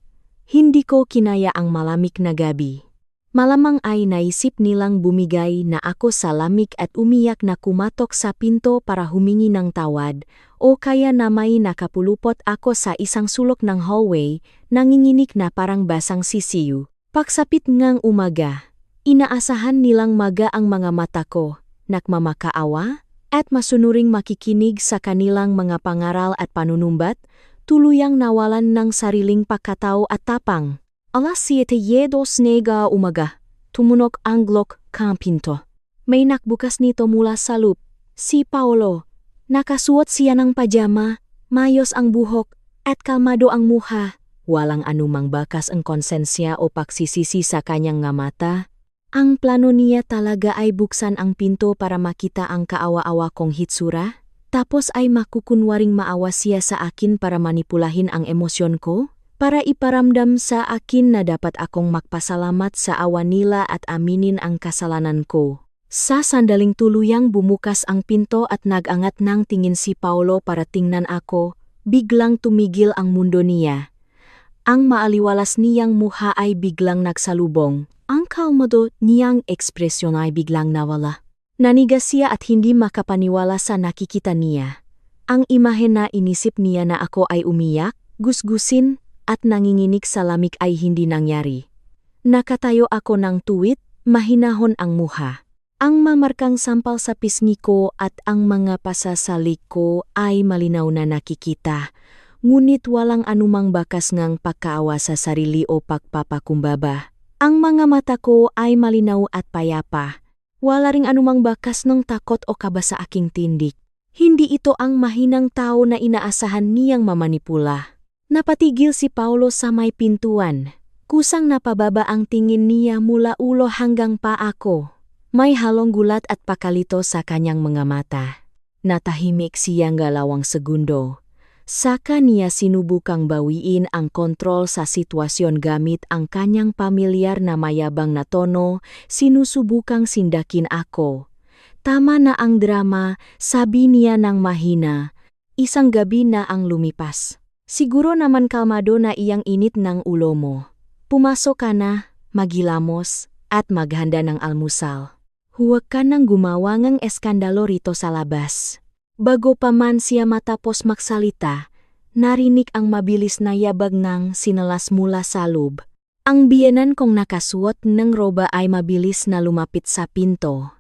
Hindi ko kinaya ang malamig na gabi. Malamang ay naisip nilang bumigay na ako sa lamig at umiyak na kumatok sa pinto para humingi ng tawad, o kaya na may nakapulupot ako sa isang sulok ng hallway, nanginginig na parang basang sisiyo. Pagsapit ngang umaga, inaasahan nilang maga ang mga mata ko, nakmamakaawa, at masunuring makikinig sa kanilang mga pangaral at panunumbat, tuluyang nawalan ng sariling pagkatao at tapang. Alas 7:02 umaga, tumunog ang glock ng pinto. May nakbukas nito mula sa loop, si Paolo. Nakasuot siya ng pajama, mayos ang buhok, at kalmado ang muha. Walang anumang bakas ang konsensya o pagsisisi sa kanyang nga mata. Ang plano niya talaga ay buksan ang pinto para makita ang kaawa-awa kong hitsura, tapos ay makukunwaring maawa siya sa akin para manipulahin ang emosyon ko, para iparamdam sa akin na dapat akong magpasalamat sa awa nila at aminin ang kasalanan ko. Sa sandaling tuluyang bumukas ang pinto at nag-angat ng tingin si Paulo para tingnan ako, biglang tumigil ang mundo niya. Ang maaliwalas niyang mukha ay biglang nagsalubong. Ang kalmado niyang ekspresyon ay biglang nawala. Nanigas siya at hindi makapaniwala sa nakikita niya. Ang imahe na inisip niya na ako ay umiyak, gusgusin, at nanginginig sa lamig ay hindi nangyari. Nakatayo ako ng tuwid, mahinahon ang mukha. Ang mamarkang sampal sa pisngi ko at ang mga pasasalik ko ay malinaw na nakikita. Ngunit walang anumang bakas ng pagkaawa sa sarili o pagpapakumbaba. Ang mga mata ko ay malinaw at payapa. Wala ring anumang bakas ng takot o kaba sa aking tindig. Hindi ito ang mahinang tao na inaasahan niyang mamanipula. Napatigil si Paulo sa may pintuan. Kusang napababa ang tingin niya mula ulo hanggang paa ko. May halong gulat at pakalito sa kanyang mga mata. Natahimik siyang 2 segundo. Saka niya sinubukang bawiin ang kontrol sa sitwasyon gamit ang kanyang pamilyar na mayabang na tono, sinusubukang sindakin ako. Tama na ang drama, sabi niya ng mahina. Isang gabi na ang lumipas. Siguro naman kalmado na iyang init ng ulo mo. Pumasok ka na, maghilamos, at maghanda ng almusal. Huwag ka nang gumawa ng eskandalo rito sa labas. Bago pa man siya matapos magsalita, narinig ang mabilis na yabag ng sinalas mula sa loob. Ang biyenan kong nakasuot ng roba ay mabilis na lumapit sa pinto.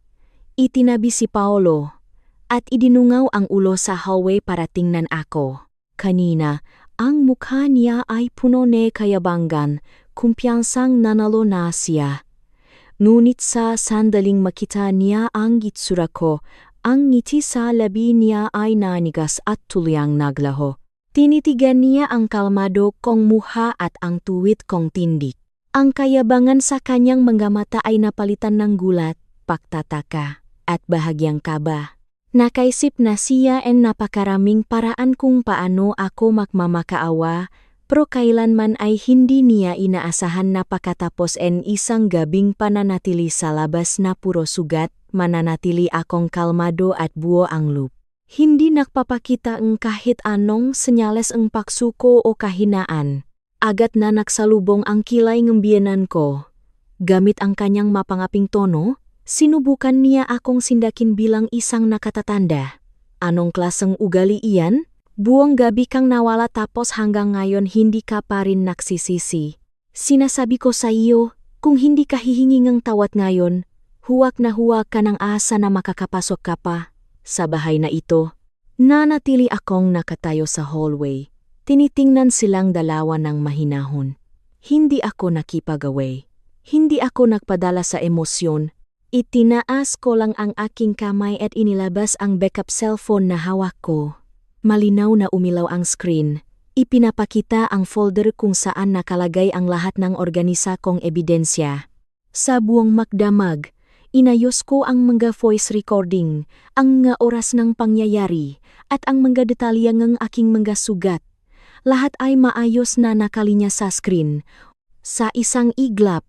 Itinabi si Paulo, at idinungaw ang ulo sa hallway para tingnan ako. Kanina, ang mukha niya ay puno ng kayabangan, kumpiyansang nanalo na siya. Ngunit sa sandaling makita niya ang itsura ko, ang ngiti sa labi niya ay nanigas at tulyang naglaho. Tinitigan niya ang kalmado kong mukha at ang tuwid kong tindig. Ang kayabangan sa kanyang mga mata ay napalitan ng gulat, pagtataka, at bahagyang kaba. Nakaisip na siya en napakaraming paraan kung paano ako magmamakaawa, pero kailanman ay hindi niya inaasahan na pagkatapos isang gabing pananatili sa labas na puro sugat, mananatili akong kalmado at buo ang loob. Hindi nakpapakita ang kahit anong senyales ang pagsuko o kahinaan. Agad na nagsalubong ang kilay ng biyenan ko. Gamit ang kanyang mapangaping tono, sinubukan niya akong sindakin bilang isang nakatatanda. Anong klaseng ugali iyan? Buong gabi kang nawala tapos hanggang ngayon hindi ka pa rin nagsisisi. Sinasabi ko sa iyo, kung hindi ka hihingi ng tawad ngayon, huwag ka ng asa na makakapasok ka pa sa bahay na ito. Nanatili akong nakatayo sa hallway. Tinitingnan silang dalawa ng mahinahon. Hindi ako nakipag-away. Hindi ako nagpadala sa emosyon. Itinaas ko lang ang aking kamay at inilabas ang backup cellphone na hawak ko. Malinaw na umilaw ang screen. Ipinapakita ang folder kung saan nakalagay ang lahat ng organisa kong ebidensya. Sa buong magdamag, inayos ko ang mga voice recording, ang mga oras ng pangyayari, at ang mga detalye ng aking mga sugat. Lahat ay maayos na nakalinya sa screen. Sa isang iglap,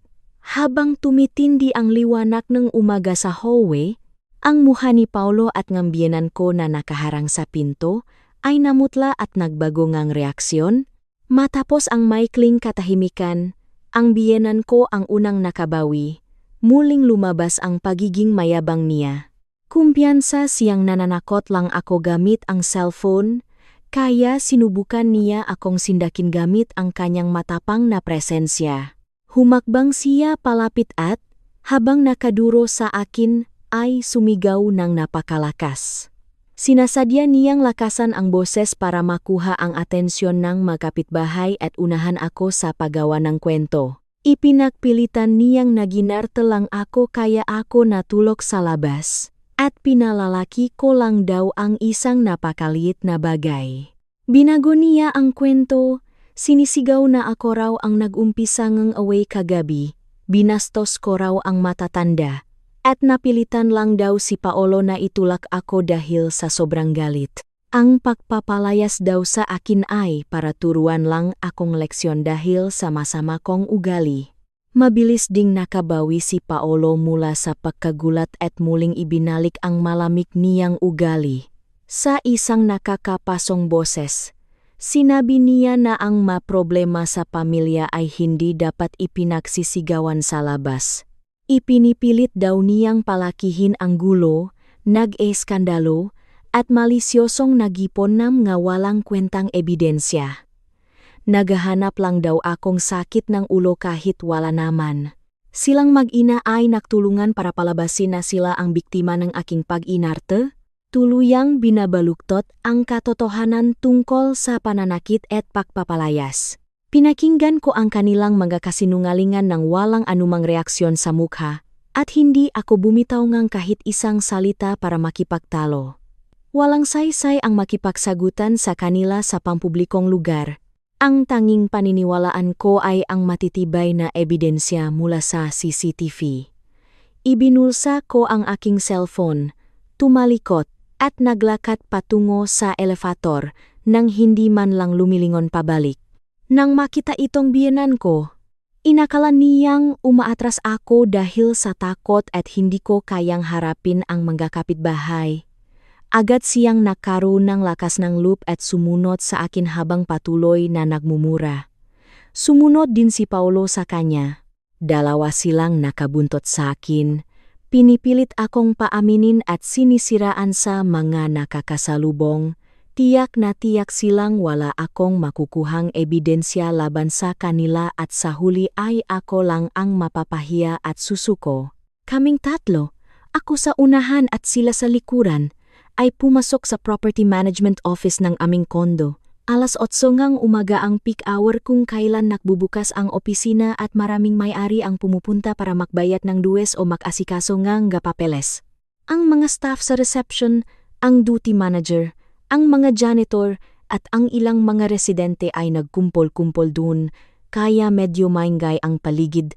habang tumitindi ang liwanag ng umaga sa hallway, ang mukha ni Paulo at ng biyenan ko na nakaharang sa pinto ay namutla at nagbago ngang reaksyon. Matapos ang maikling katahimikan, ang biyenan ko ang unang nakabawi. Muling lumabas ang pagiging mayabang niya. Kumpiyansa siyang nananakot lang ako gamit ang cellphone, kaya sinubukan niya akong sindakin gamit ang kanyang matapang na presensya. Humakbang siya palapit at, habang nakaduro sa akin, ay sumigaw ng napakalakas. Sinasadya niyang lakasan ang boses para makuha ang atensyon ng magkapitbahay at unahan ako sa paggawa ng kwento. Ipinagpilitan niyang naginarte lang ako kaya ako natulog sa labas. At pinalalaki ko lang daw ang isang napakaliit na bagay. Binago niya ang kwento, sinisigaw na ako raw ang nag-umpisa ng away kagabi. Binastos ko raw ang matatanda, at napilitan lang daw si Paolo na itulak ako dahil sa sobrang galit. Ang pagpapalayas daw sa akin ay para turuan lang akong leksyon dahil sa masama kong ugali. Mabilis ding nakabawi si Paolo mula sa pagkagulat at muling ibinalik ang malamig niyang ugali. Sa isang nakakapasong boses, sinabi niya na ang problema sa pamilya ay hindi dapat ipinagsisigawan sa labas. Ipinipilit daw niyang palakihin ang gulo, nag-eskandalo, at malisyosong nagipon ng nga walang kwentang ebidensya. Naghahanap lang daw akong sakit ng ulo kahit wala naman. Silang mag-ina ay nagtulungan para palabasin na sila ang biktima ng aking pag-inarte. Tuluyang binabaluktot ang katotohanan tungkol sa pananakit at pagpapalayas. Pinakinggan ko ang kanilang mga kasinungalingan ng walang anumang reaksyon sa mukha, at hindi ako bumitaw ng kahit isang salita para makipagtalo. Walang saysay ang makipagsagutan sa kanila sa pampublikong lugar. Ang tanging paniniwalaan ko ay ang matitibay na ebidensya mula sa CCTV. Ibinulsa ko ang aking cellphone, tumalikot, at naglakad patungo sa elevator nang hindi man lang lumilingon pabalik. Nang makita itong biyenan ko, inakala niyang umaatras ako dahil sa takot at hindi ko kayang harapin ang mga kapitbahay. Agad siyang nagkaroon ng lakas ng loob at sumunod sa akin habang patuloy na nagmumura. Sumunod din si Paolo sa kanya. Dalawa silang nakabuntot sa akin. Pinipilit akong paaminin at sinisiraan sa mga nakakasalubong. Tiyak na tiyak silang wala akong makukuhang ebidensya laban sa kanila at sa huli ay ako lang ang mapapahiya at susuko. Kaming tatlo, ako sa unahan at sila sa likuran, ay pumasok sa property management office ng aming kondo. Alas 8 ngang umaga ang peak hour kung kailan nakbubukas ang opisina at maraming may-ari ang pumupunta para makbayat ng duwes o mag-asikaso ngang papeles. Ang mga staff sa reception, ang duty manager, ang mga janitor at ang ilang mga residente ay nagkumpol-kumpol dun, kaya medyo maingay ang paligid.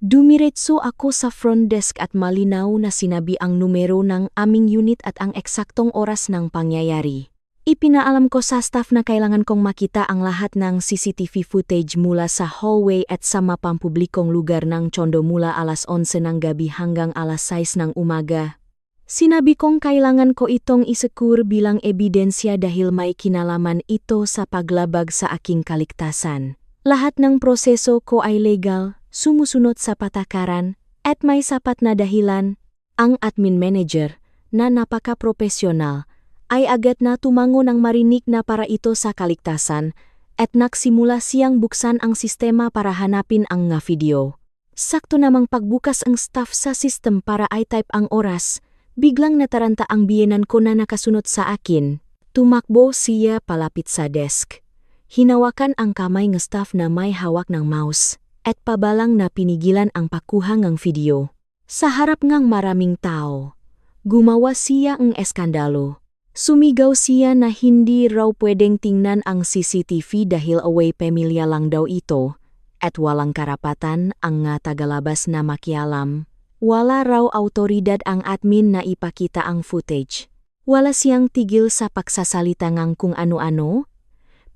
Dumiretso ako sa front desk at malinaw na sinabi ang numero ng aming unit at ang eksaktong oras ng pangyayari. Ipinaalam ko sa staff na kailangan kong makita ang lahat ng CCTV footage mula sa hallway at sa mapampublikong lugar ng Tondo mula alas 11 ng gabi hanggang alas 6 ng umaga. Sinabi kong kailangan ko itong isekur bilang ebidensya dahil may kinalaman ito sa paglabag sa aking kaligtasan. Lahat ng proseso ko ay legal, sumusunod sa patakaran, at may sapat na dahilan. Ang admin manager, na napaka-profesional, ay agad na tumango ng marinig na para ito sa kaligtasan at nagsimula siyang buksan ang sistema para hanapin ang nga video. Sakto namang pagbukas ang staff sa system para i-type ang oras, biglang nataranta ang biyenan ko na nakasunod sa akin. Tumakbo siya palapit sa desk. Hinawakan ang kamay ng staff na may hawak ng mouse at pabalang na pinigilan ang pakuha ng video. Sa harap ng maraming tao, gumawa siya ng eskandalo. Sumigaw siya na hindi raw pwedeng tingnan ang CCTV dahil away pamilya lang daw ito, at walang karapatan ang nga tagalabas na makialam. Wala raw autoridad ang admin na ipakita ang footage. Wala siyang tigil sa pagsasalita ngang kung ano-ano.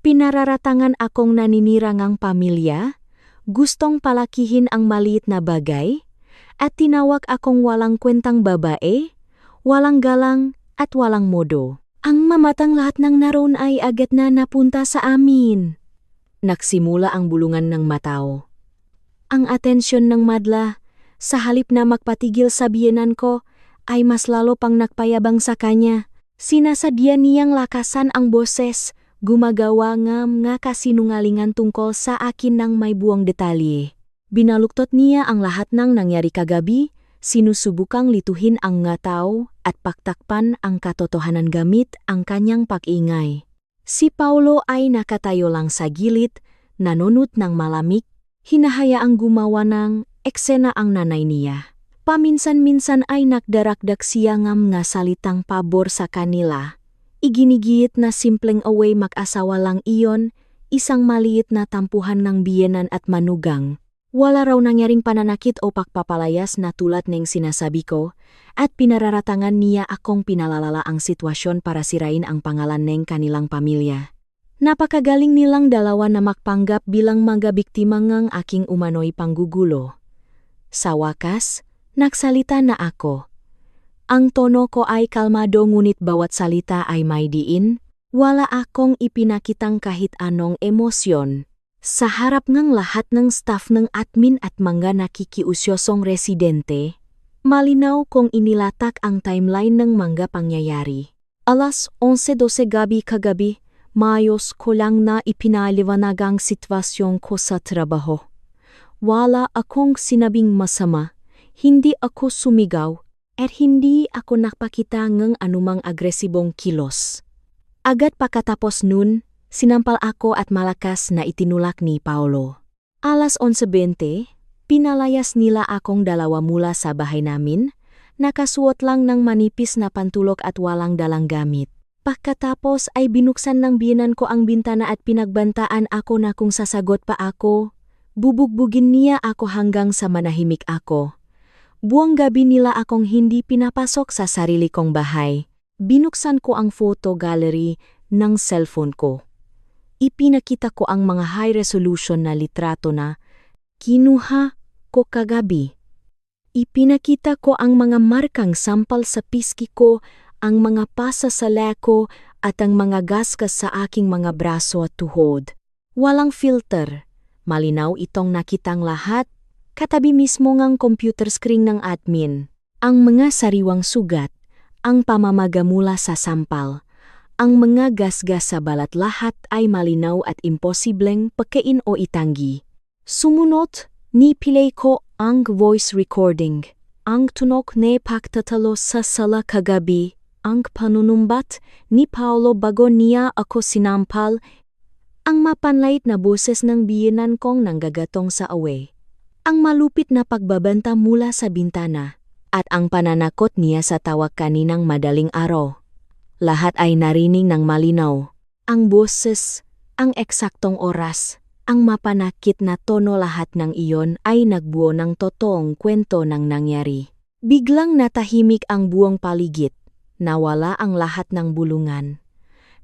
Pinararatangan akong naninira ngang pamilya, gustong palakihin ang maliit na bagay, at tinawag akong walang kwentang babae, walang galang, at walang modo. Ang mamatang lahat ng naroon ay agad na napunta sa amin. Nagsimula ang bulungan ng matao. Ang atensyon ng madla, sa halip na magpatigil sa biyenan ko, ay mas lalo pang nagpayabang sa kanya. Sinasadya niyang lakasan ang boses, gumagawa nga kasinungalingan tungkol sa akin ng may buwang detalye. Binaluktot niya ang lahat ng nangyari kagabi, sinusubukang lituhin ang nga tao at pagtakpan ang katotohanan gamit ang kanyang pag-ingay. Si Paolo ay nakatayo lang sa gilid, nanunot ng malamig, hinahayaang gumawa ng eksena ang nanay niya. Paminsan-minsan ay nagdarakdak siya ngam nga salitang pabor sa kanila. Iginigit na simpleng away mag-asawa lang iyon, isang maliit na tampuhan ng biyenan at manugang. Wala raw nangyaring pananakit o pagpapalayas na tulad ng sinasabi ko, at pinararatangan niya akong pinalalala ang sitwasyon para sirain ang pangalan ng kanilang pamilya. Napakagaling nilang dalawa na magpanggap bilang mga biktima ng aking umano'y panggugulo. Sa wakas, nagsalita na ako. Ang tono ko ay kalmado ngunit bawat salita ay may diin, wala akong ipinakitang kahit anong emosyon. Sa harap ng lahat ng staff ng admin at mga nakikiusyosong residente, malinaw kong inilatak ang timeline ng mga pangyayari. Alas 11:12 gabi kagabi, maayos ko lang na ipinaliwanag ang sitwasyon ko sa trabaho. Wala akong sinabing masama, hindi ako sumigaw, at hindi ako nakpakita ng anumang agresibong kilos. Agad pagkatapos nun, sinampal ako at malakas na itinulak ni Paolo. Alas 11:20, pinalayas nila akong dalawa mula sa bahay namin, nakasuot lang ng manipis na pantulog at walang dalang gamit. Pagkatapos ay binuksan ng biyenan ko ang bintana at pinagbantaan ako na kung sasagot pa ako, bubugbugin niya ako hanggang sa manahimik ako. Buong gabi nila akong hindi pinapasok sa sarili kong bahay. Binuksan ko ang photo gallery ng cellphone ko. Ipinakita ko ang mga high-resolution na litrato na kinuha ko kagabi. Ipinakita ko ang mga markang sampal sa pisngi ko, ang mga pasa sa leko at ang mga gasgas sa aking mga braso at tuhod. Walang filter. Malinaw itong nakitang lahat, katabi mismo ngang computer screen ng admin. Ang mga sariwang sugat, ang pamamaga mula sa sampal. Ang mga gasgas sa balat lahat ay malinaw at imposibleng pagkain o itanggi. Sumunod, ni-play ko ang voice recording. Ang tunog na pagtatalo sa sala kagabi, ang panunumbat ni Paolo bago niya ako sinampal, ang mapanlait na boses ng biyenan kong nanggagatong sa away. Ang malupit na pagbabanta mula sa bintana, at ang pananakot niya sa tawag kaninang madaling araw. Lahat ay narinig ng malinaw. Ang boses, ang eksaktong oras, ang mapanakit na tono lahat ng iyon ay nagbuo ng totoong kwento ng nangyari. Biglang natahimik ang buong paligid. Nawala ang lahat ng bulungan.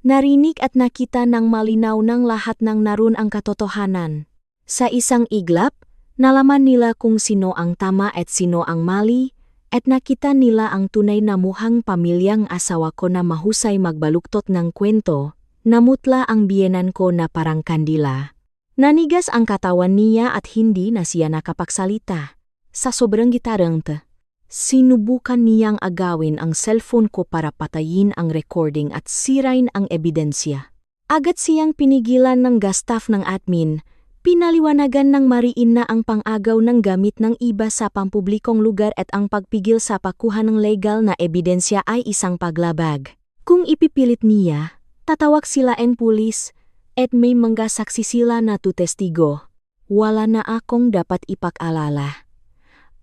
Narinig at nakita ng malinaw ng lahat ng naroon ang katotohanan. Sa isang iglap, nalaman nila kung sino ang tama at sino ang mali, at nakita nila ang tunay na mukhang pamilyang asawa ko na mahusay magbaluktot ng kwento, namutla ang biyenan ko na parang kandila. Nanigas ang katawan niya at hindi na siya nakapagsalita. Sa sobrang gitarangta, sinubukan niyang agawin ang cellphone ko para patayin ang recording at sirain ang ebidensya. Agad siyang pinigilan ng staff ng admin. Pinaliwanagan ng mariin na ang pang-agaw ng gamit ng iba sa pampublikong lugar at ang pagpigil sa pagkuha ng legal na ebidensya ay isang paglabag. Kung ipipilit niya, tatawag sila ng pulis at may mga saksi sila na tutestigo. Wala na akong dapat ipag-alala.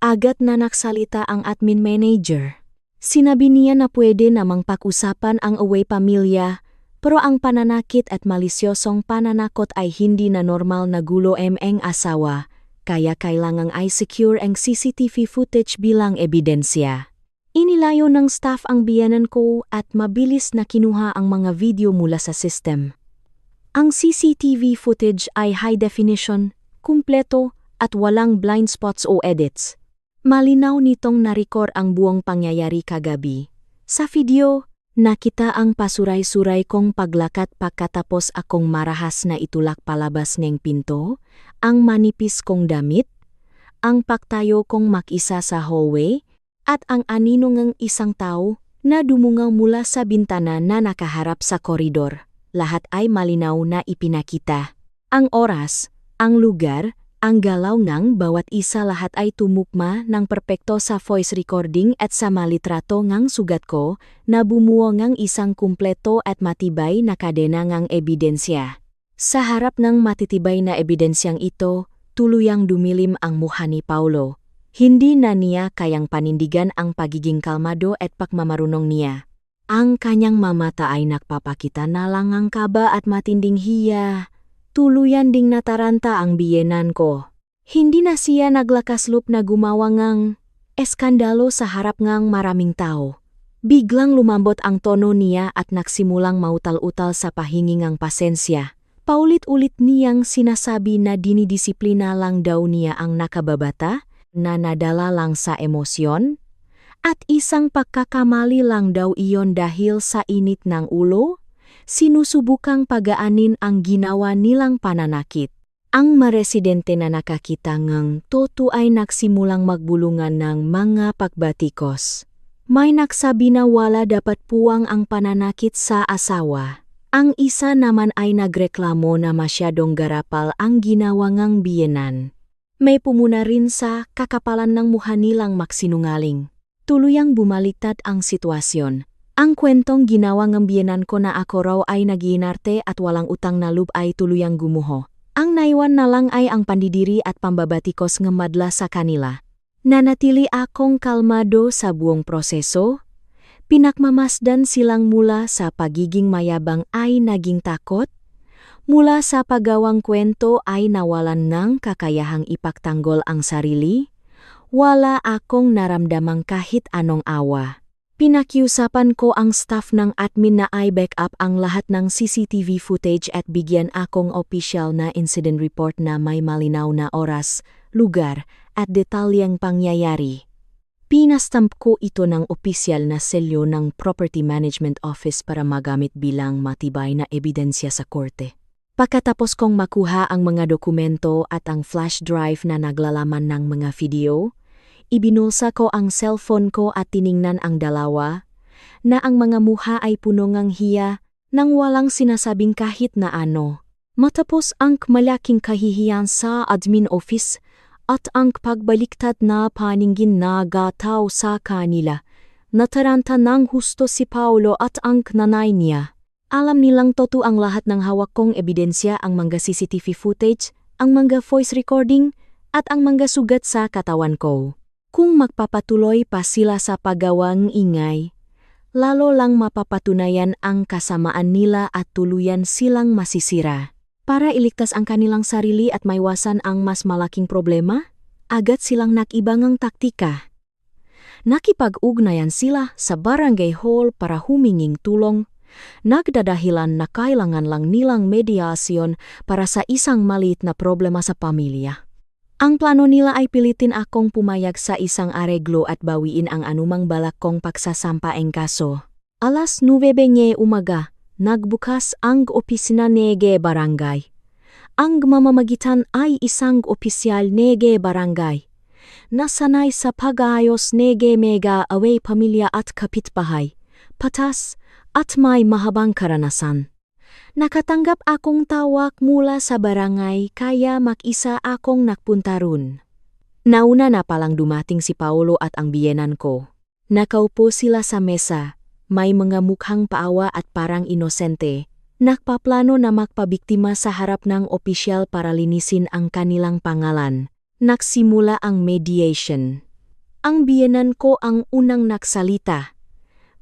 Agad na nagsalita ang admin manager. Sinabi niya na pwede namang pag-usapan ang away pamilya, pero ang pananakit at malisyosong pananakot ay hindi na normal na gulo ang asawa, kaya kailangang i-secure ang CCTV footage bilang ebidensya. Inilayo ng staff ang biyenan ko at mabilis na kinuha ang mga video mula sa system. Ang CCTV footage ay high definition, kumpleto at walang blind spots o edits. Malinaw nitong na-record ang buong pangyayari kagabi. Sa video, nakita ang pasuray-suray kong paglakat pagkatapos akong marahas na itulak palabas ng pinto, ang manipis kong damit, ang pagtayo kong mag-isa sa hallway, at ang anino ng isang tao na dumungaw mula sa bintana na nakaharap sa koridor. Lahat ay malinaw na ipinakita. Ang oras, ang lugar, ang galaw ng bawat isa lahat ay tumukma ng perpekto sa voice recording at sa malitrato ngang sugat ko na bumuo ngang isang kumpleto at matibay na kadena ngang ebidensya. Sa harap ng matitibay na ebidensyang ito, tuluyang dumilim ang mukha ni Paolo. Hindi na niya kayang panindigan ang pagiging kalmado at pagmamarunong niya. Ang kanyang mamata ay nagpapakita na lang ang kaba at matinding hiya. Tuluyan ding nataranta ang biyenan ko. Hindi na siya naglakaslup na gumawa ngang eskandalo sa harap ngang maraming tao. Biglang lumambot ang tono niya at nagsimulang mautal-utal sa pahingi ngang pasensya. Paulit-ulit niyang sinasabi na dinidisiplina lang daw niya ang nakababata, na nadala lang sa emosyon, at isang pagkakamali lang daw iyon dahil sa init ng ulo. Sinusubukang pagaanin ang ginawa nilang pananakit. Ang maresidente na nakakita ngang toto ay nagsimulang magbulungan ng mga pagbatikos. May nagsabi na wala dapat puwang ang pananakit sa asawa. Ang isa naman ay nagreklamo na masyadong garapal ang ginawa ngang biyenan. May pumuna rin sa kakapalan ng mukha nilang magsinungaling. Tuluyang bumaliktad ang sitwasyon. Ang kwentong ginawa ng biyenan ko na ako raw ay nagiinarte at walang utang na loob ay tuluyang gumuho. Ang naiwan na lang ay ang pandidiri at pambabatikos ng madla sa kanila. Nanatili akong kalmado sa buong proseso. Pinakmamasdan silang mula sa pagiging mayabang ay naging takot. Mula sa paggawang kwento ay nawalan ng kakayahang ipagtanggol ang sarili. Wala akong naramdamang kahit anong awa. Pinakiusapan ko ang staff ng admin na i-backup ang lahat ng CCTV footage at bigyan akong opisyal na incident report na may malinaw na oras, lugar, at detalyeng pangyayari. Pinastamp ko ito ng opisyal na selyo ng Property Management Office para magamit bilang matibay na ebidensya sa korte. Pagkatapos kong makuha ang mga dokumento at ang flash drive na naglalaman ng mga video, ibinulsa ko ang cellphone ko at tiningnan ang dalawa, na ang mga mukha ay puno ngang hiya nang walang sinasabing kahit na ano. Matapos ang malaking kahihiyan sa admin office at ang pagbaliktad na paningin na gataw sa kanila, nataranta ng husto si Paolo at ang nanay niya. Alam nilang totoo ang lahat ng hawak kong ebidensya, ang mga CCTV footage, ang mga voice recording, at ang mga sugat sa katawan ko. Kung magpapatuloy pa sila sa paggawang ingay, lalo lang mapapatunayan ang kasamaan nila at tuluyan silang masisira. Para iligtas ang kanilang sarili at maiwasan ang mas malaking problema, agad silang nakibangang taktika. Nakipag-ugnayan sila sa barangay hall para huminging tulong. Nagdadahilan na kailangan lang nilang mediasyon para sa isang maliit na problema sa pamilya. Ang plano nila ay pilitin akong pumayag sa isang areglo at bawiin ang anumang balak kong pagsasampaing kaso. Alas 9 ng umaga, nagbukas ang opisina ng barangay. Ang mamamagitan ay isang opisyal ng barangay. Nasanay sa pag-aayos ng mga away pamilya at kapitbahay, patas at may mahabang karanasan. Nakatanggap akong tawag mula sa barangay kaya mag-isa akong nagpunta roon. Nauna na palang dumating si Paolo at ang biyenan ko. Nakaupo sila sa mesa, may mga mukhang paawa at parang inosente. Nagpaplano na magpabiktima sa harap ng opisyal para linisin ang kanilang pangalan. Nagsimula ang mediation. Ang biyenan ko ang unang nagsalita.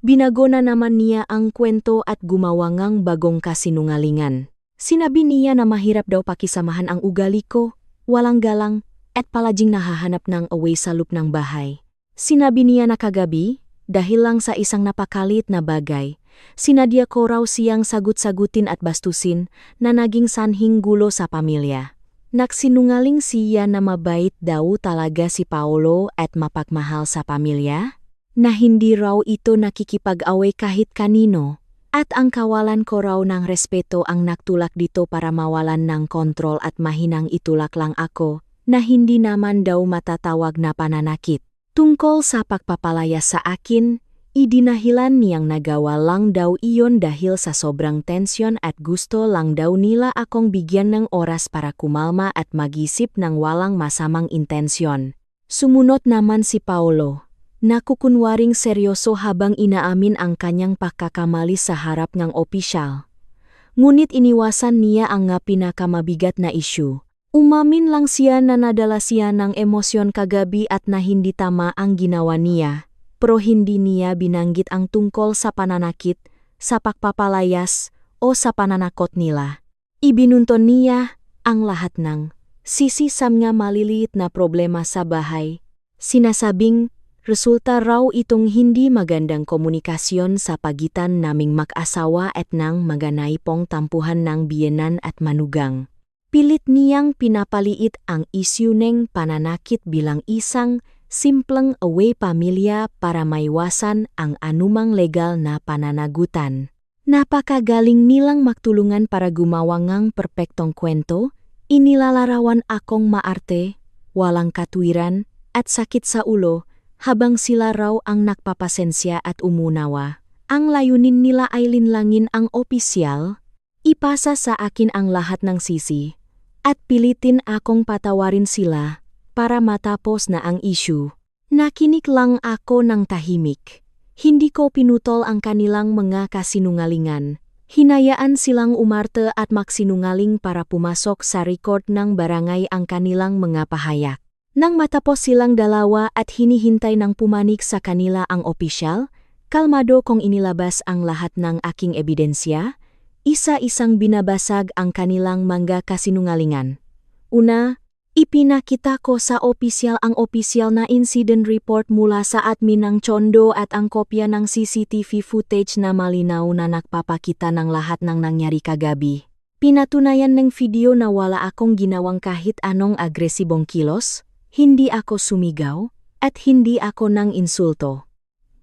Binago na naman niya ang kwento at gumawa ngang bagong kasinungalingan. Sinabi niya na mahirap daw pakisamahan ang ugali ko, walang galang, at palaging nahahanap ng away sa loob ng bahay. Sinabi niya na kagabi, dahil lang sa isang napakalit na bagay, sinadya ko raw siyang sagut-sagutin at bastusin na naging sanhing gulo sa pamilya. Nagsinungaling siya na mabait daw talaga si Paolo at mapagmahal sa pamilya, na hindi raw ito nakikipag-away kahit kanino, at ang kawalan ko raw ng respeto ang nagtulak dito para mawalan ng kontrol at mahinang itulak lang ako, na hindi naman daw matatawag na pananakit. Tungkol sa pagpapalaya sa akin, idinahilan niyang nagawa lang daw iyon dahil sa sobrang tensyon at gusto lang daw nila akong bigyan ng oras para kumalma at mag-isip ng walang masamang intensyon. Sumunod naman si Paolo. Nakukunwaring seryoso habang inaamin ang kanyang pagkakamali sa harap ng opisyal. Ngunit iniwasan niya ang pinakamabigat na issue. Umamin lang siya na nadala siya ng emosyon kagabi at na hindi tama ang ginawa niya, pero hindi niya binanggit ang tungkol sa pananakit, sa pagpapalayas, o sa pananakot nila. Ibinunton niya ang lahat ng sisisam nga maliliit na problema sa bahay. Sinasabing, resulta raw itong hindi magandang komunikasyon sa pagitan naming mag-asawa at nang maganay pong tampuhan ng biyenan at manugang. Pilit niyang pinapaliit ang isyu ng pananakit bilang isang simpleng away pamilya para maiwasan ang anumang legal na pananagutan. Napakagaling nilang magtulungan para gumawa ng perpektong kwento, inilalarawan akong maarte, walang katwiran, at sakit sa ulo, habang sila raw ang nagpapasensya at umunawa. Ang layunin nila ay linlangin ang opisyal, ipasa sa akin ang lahat ng sisi, at pilitin akong patawarin sila para matapos na ang issue. Nakinig lang ako ng tahimik. Hindi ko pinutol ang kanilang mga kasinungalingan. Hinayaan silang umarte at magsinungaling para pumasok sa record ng barangay ang kanilang mga pahayag. Nang matapos silang dalawa at hinihintay ng pumanik sa kanila ang opisyal, kalmado kong inilabas ang lahat ng aking ebidensya, isa-isang binabasag ang kanilang mga kasinungalingan. Una, ipinakita ko sa opisyal ang opisyal na incident report mula sa admin ng Chondo at ang kopya ng CCTV footage na malinaw na nagpapakita ng lahat ng nangyari kagabi. Pinatunayan ng video na wala akong ginawang kahit anong agresibong kilos, hindi ako sumigaw, at hindi ako nang insulto.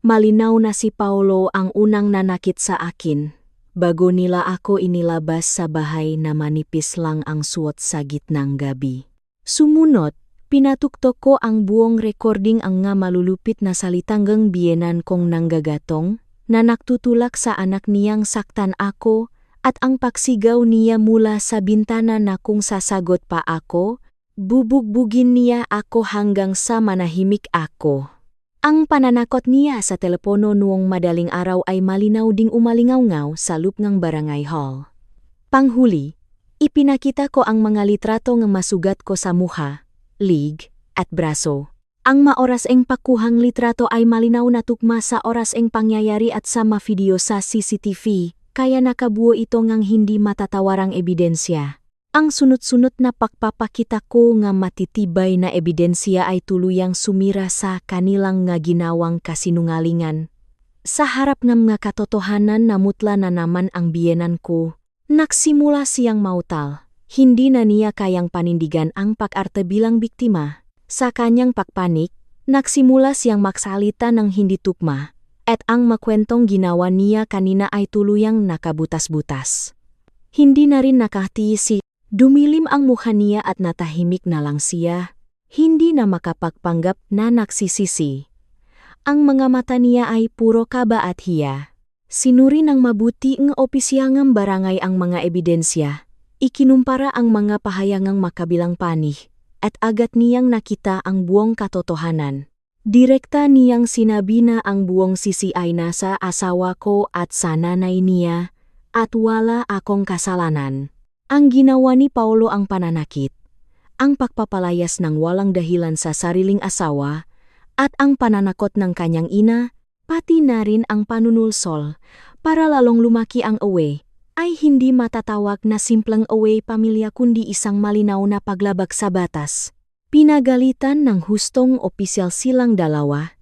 Malinaw na si Paulo ang unang nanakit sa akin, bago nila ako inilabas sa bahay na manipis lang ang suot sa gitnang gabi. Sumunod, pinatuktok ko ang buong recording ang nga malulupit na salitanggang biyenan kong nanggagatong, na nagtutulak sa anak niyang saktan ako, at ang pagsigaw niya mula sa bintana na kung sasagot pa ako, bubugbugin niya ako hanggang sa manahimik ako. Ang pananakot niya sa telepono noong madaling araw ay malinaw ding umalingaw-ngaw sa loob ng barangay hall. Panghuli, ipinakita ko ang mga litrato ng masugat ko sa muha, lig, at braso. Ang maoras-eng pakuhang litrato ay malinaw na tugma sa oras-eng pangyayari at sa video sa CCTV, kaya nakabuo ito ngang hindi matatawarang ebidensya. Ang sunod-sunod na pagpapakita ko nga matitibay na ebidensya ay tuluyang sumira sa kanilang nga ginawang kasinungalingan. Sa harap ng mga katotohanan na mutla na naman ang biyenan ko, nagsimula siyang mautal. Hindi na niya kayang panindigan ang pag-arte bilang biktima. Sa kanyang pagpanik, nagsimula siyang magsalita ng hindi tugma, at ang makwentong ginawa niya kanina ay tuluyang nakabutas-butas. Hindi na rin nakatiis. Dumilim ang mukha niya at natahimik na lang siya, hindi na makapagpanggap na nagsisisi. Ang mga mata niya ay puro kaba at hiya. Sinuri ng mabuti ng opisyal ng barangay ang mga ebidensya, ikinumpara ang mga pahayangang makabilang panig, at agad niyang nakita ang buong katotohanan. Direkta niyang sinabi na ang buong sisi ay nasa asawa ko at sa nanay niya, at wala akong kasalanan. Ang ginawa ni Paulo ang pananakit, ang pagpapalayas ng walang dahilan sa sariling asawa, at ang pananakot ng kanyang ina, pati na rin ang panunulsol, para lalong lumaki ang away, ay hindi matatawag na simpleng away pamilya kundi isang malinaw na paglabag sa batas. Pinagalitan ng hustong opisyal silang dalawa,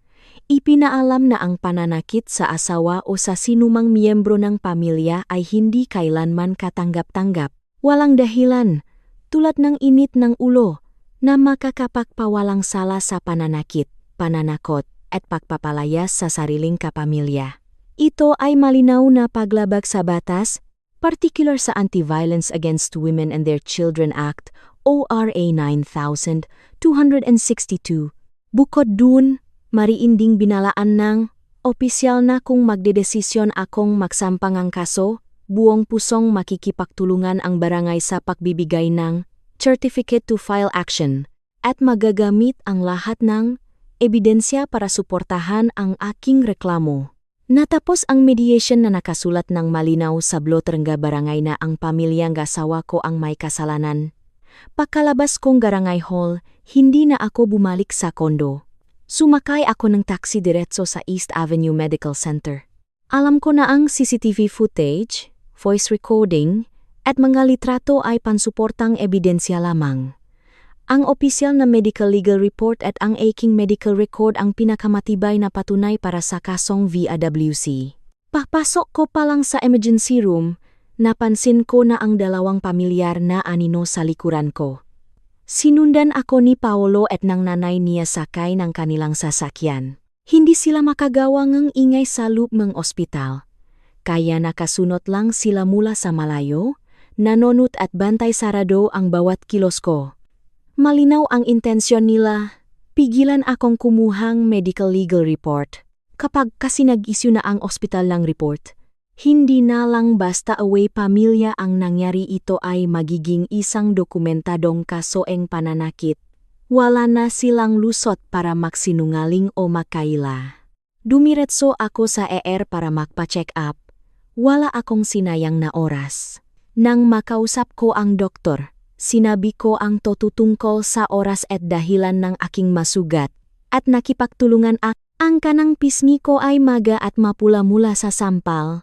ipinaalam na ang pananakit sa asawa o sa sinumang miyembro ng pamilya ay hindi kailanman katanggap-tanggap. Walang dahilan, tulad ng init ng ulo, na makakapagpawalang sala sa pananakit, pananakot, at pagpapalayas sa sariling kapamilya. Ito ay malinaw na paglabag sa batas, particular sa Anti-Violence Against Women and Their Children Act, ORA 9262. Bukod dun, mariinding binalaan ng opisyal na kung magdedesisyon akong magsampang ang kaso, buong pusong makikipagtulungan ang barangay sa pagbibigay ng Certificate to File Action at magagamit ang lahat ng ebidensya para suportahan ang aking reklamo. Natapos ang mediation na nakasulat ng malinaw sa Blotrengga Barangay na ang pamilyang asawa ko ang may kasalanan. Pagkalabas kong barangay hall, hindi na ako bumalik sa kondo. Sumakay ako ng taxi diretso sa East Avenue Medical Center. Alam ko na ang CCTV footage, voice recording, at mga litrato ay pansuportang ebidensya lamang. Ang opisyal na medical legal report at ang aking medical record ang pinakamatibay na patunay para sa kasong VAWC. Papasok ko pa lang sa emergency room, napansin ko na ang dalawang pamilyar na anino sa likuran ko. Sinundan ako ni Paolo at ng nanay niya sakay ng kanilang sasakyan. Hindi sila makagawa ng ingay sa loob ng ospital. Kaya nakasunot lang sila mula sa malayo, nanonot at bantay sarado ang bawat kilos ko. Malinaw ang intensyon nila, pigilan akong kumuhang medical legal report. Kapag kasi nag-issue na ang ospital ng report, hindi na lang basta away pamilya ang nangyari, ito ay magiging isang dokumentadong kasoeng pananakit. Wala na silang lusot para magsinungaling o makaila. Dumiretso ako sa ER para magpa-check up. Wala akong sinayang na oras. Nang makausap ko ang doktor, sinabi ko ang totoo sa oras at dahilan ng aking masugat, at nakipagtulungan ang kanang pisngi ko ay maga at mapula mula sa sampal.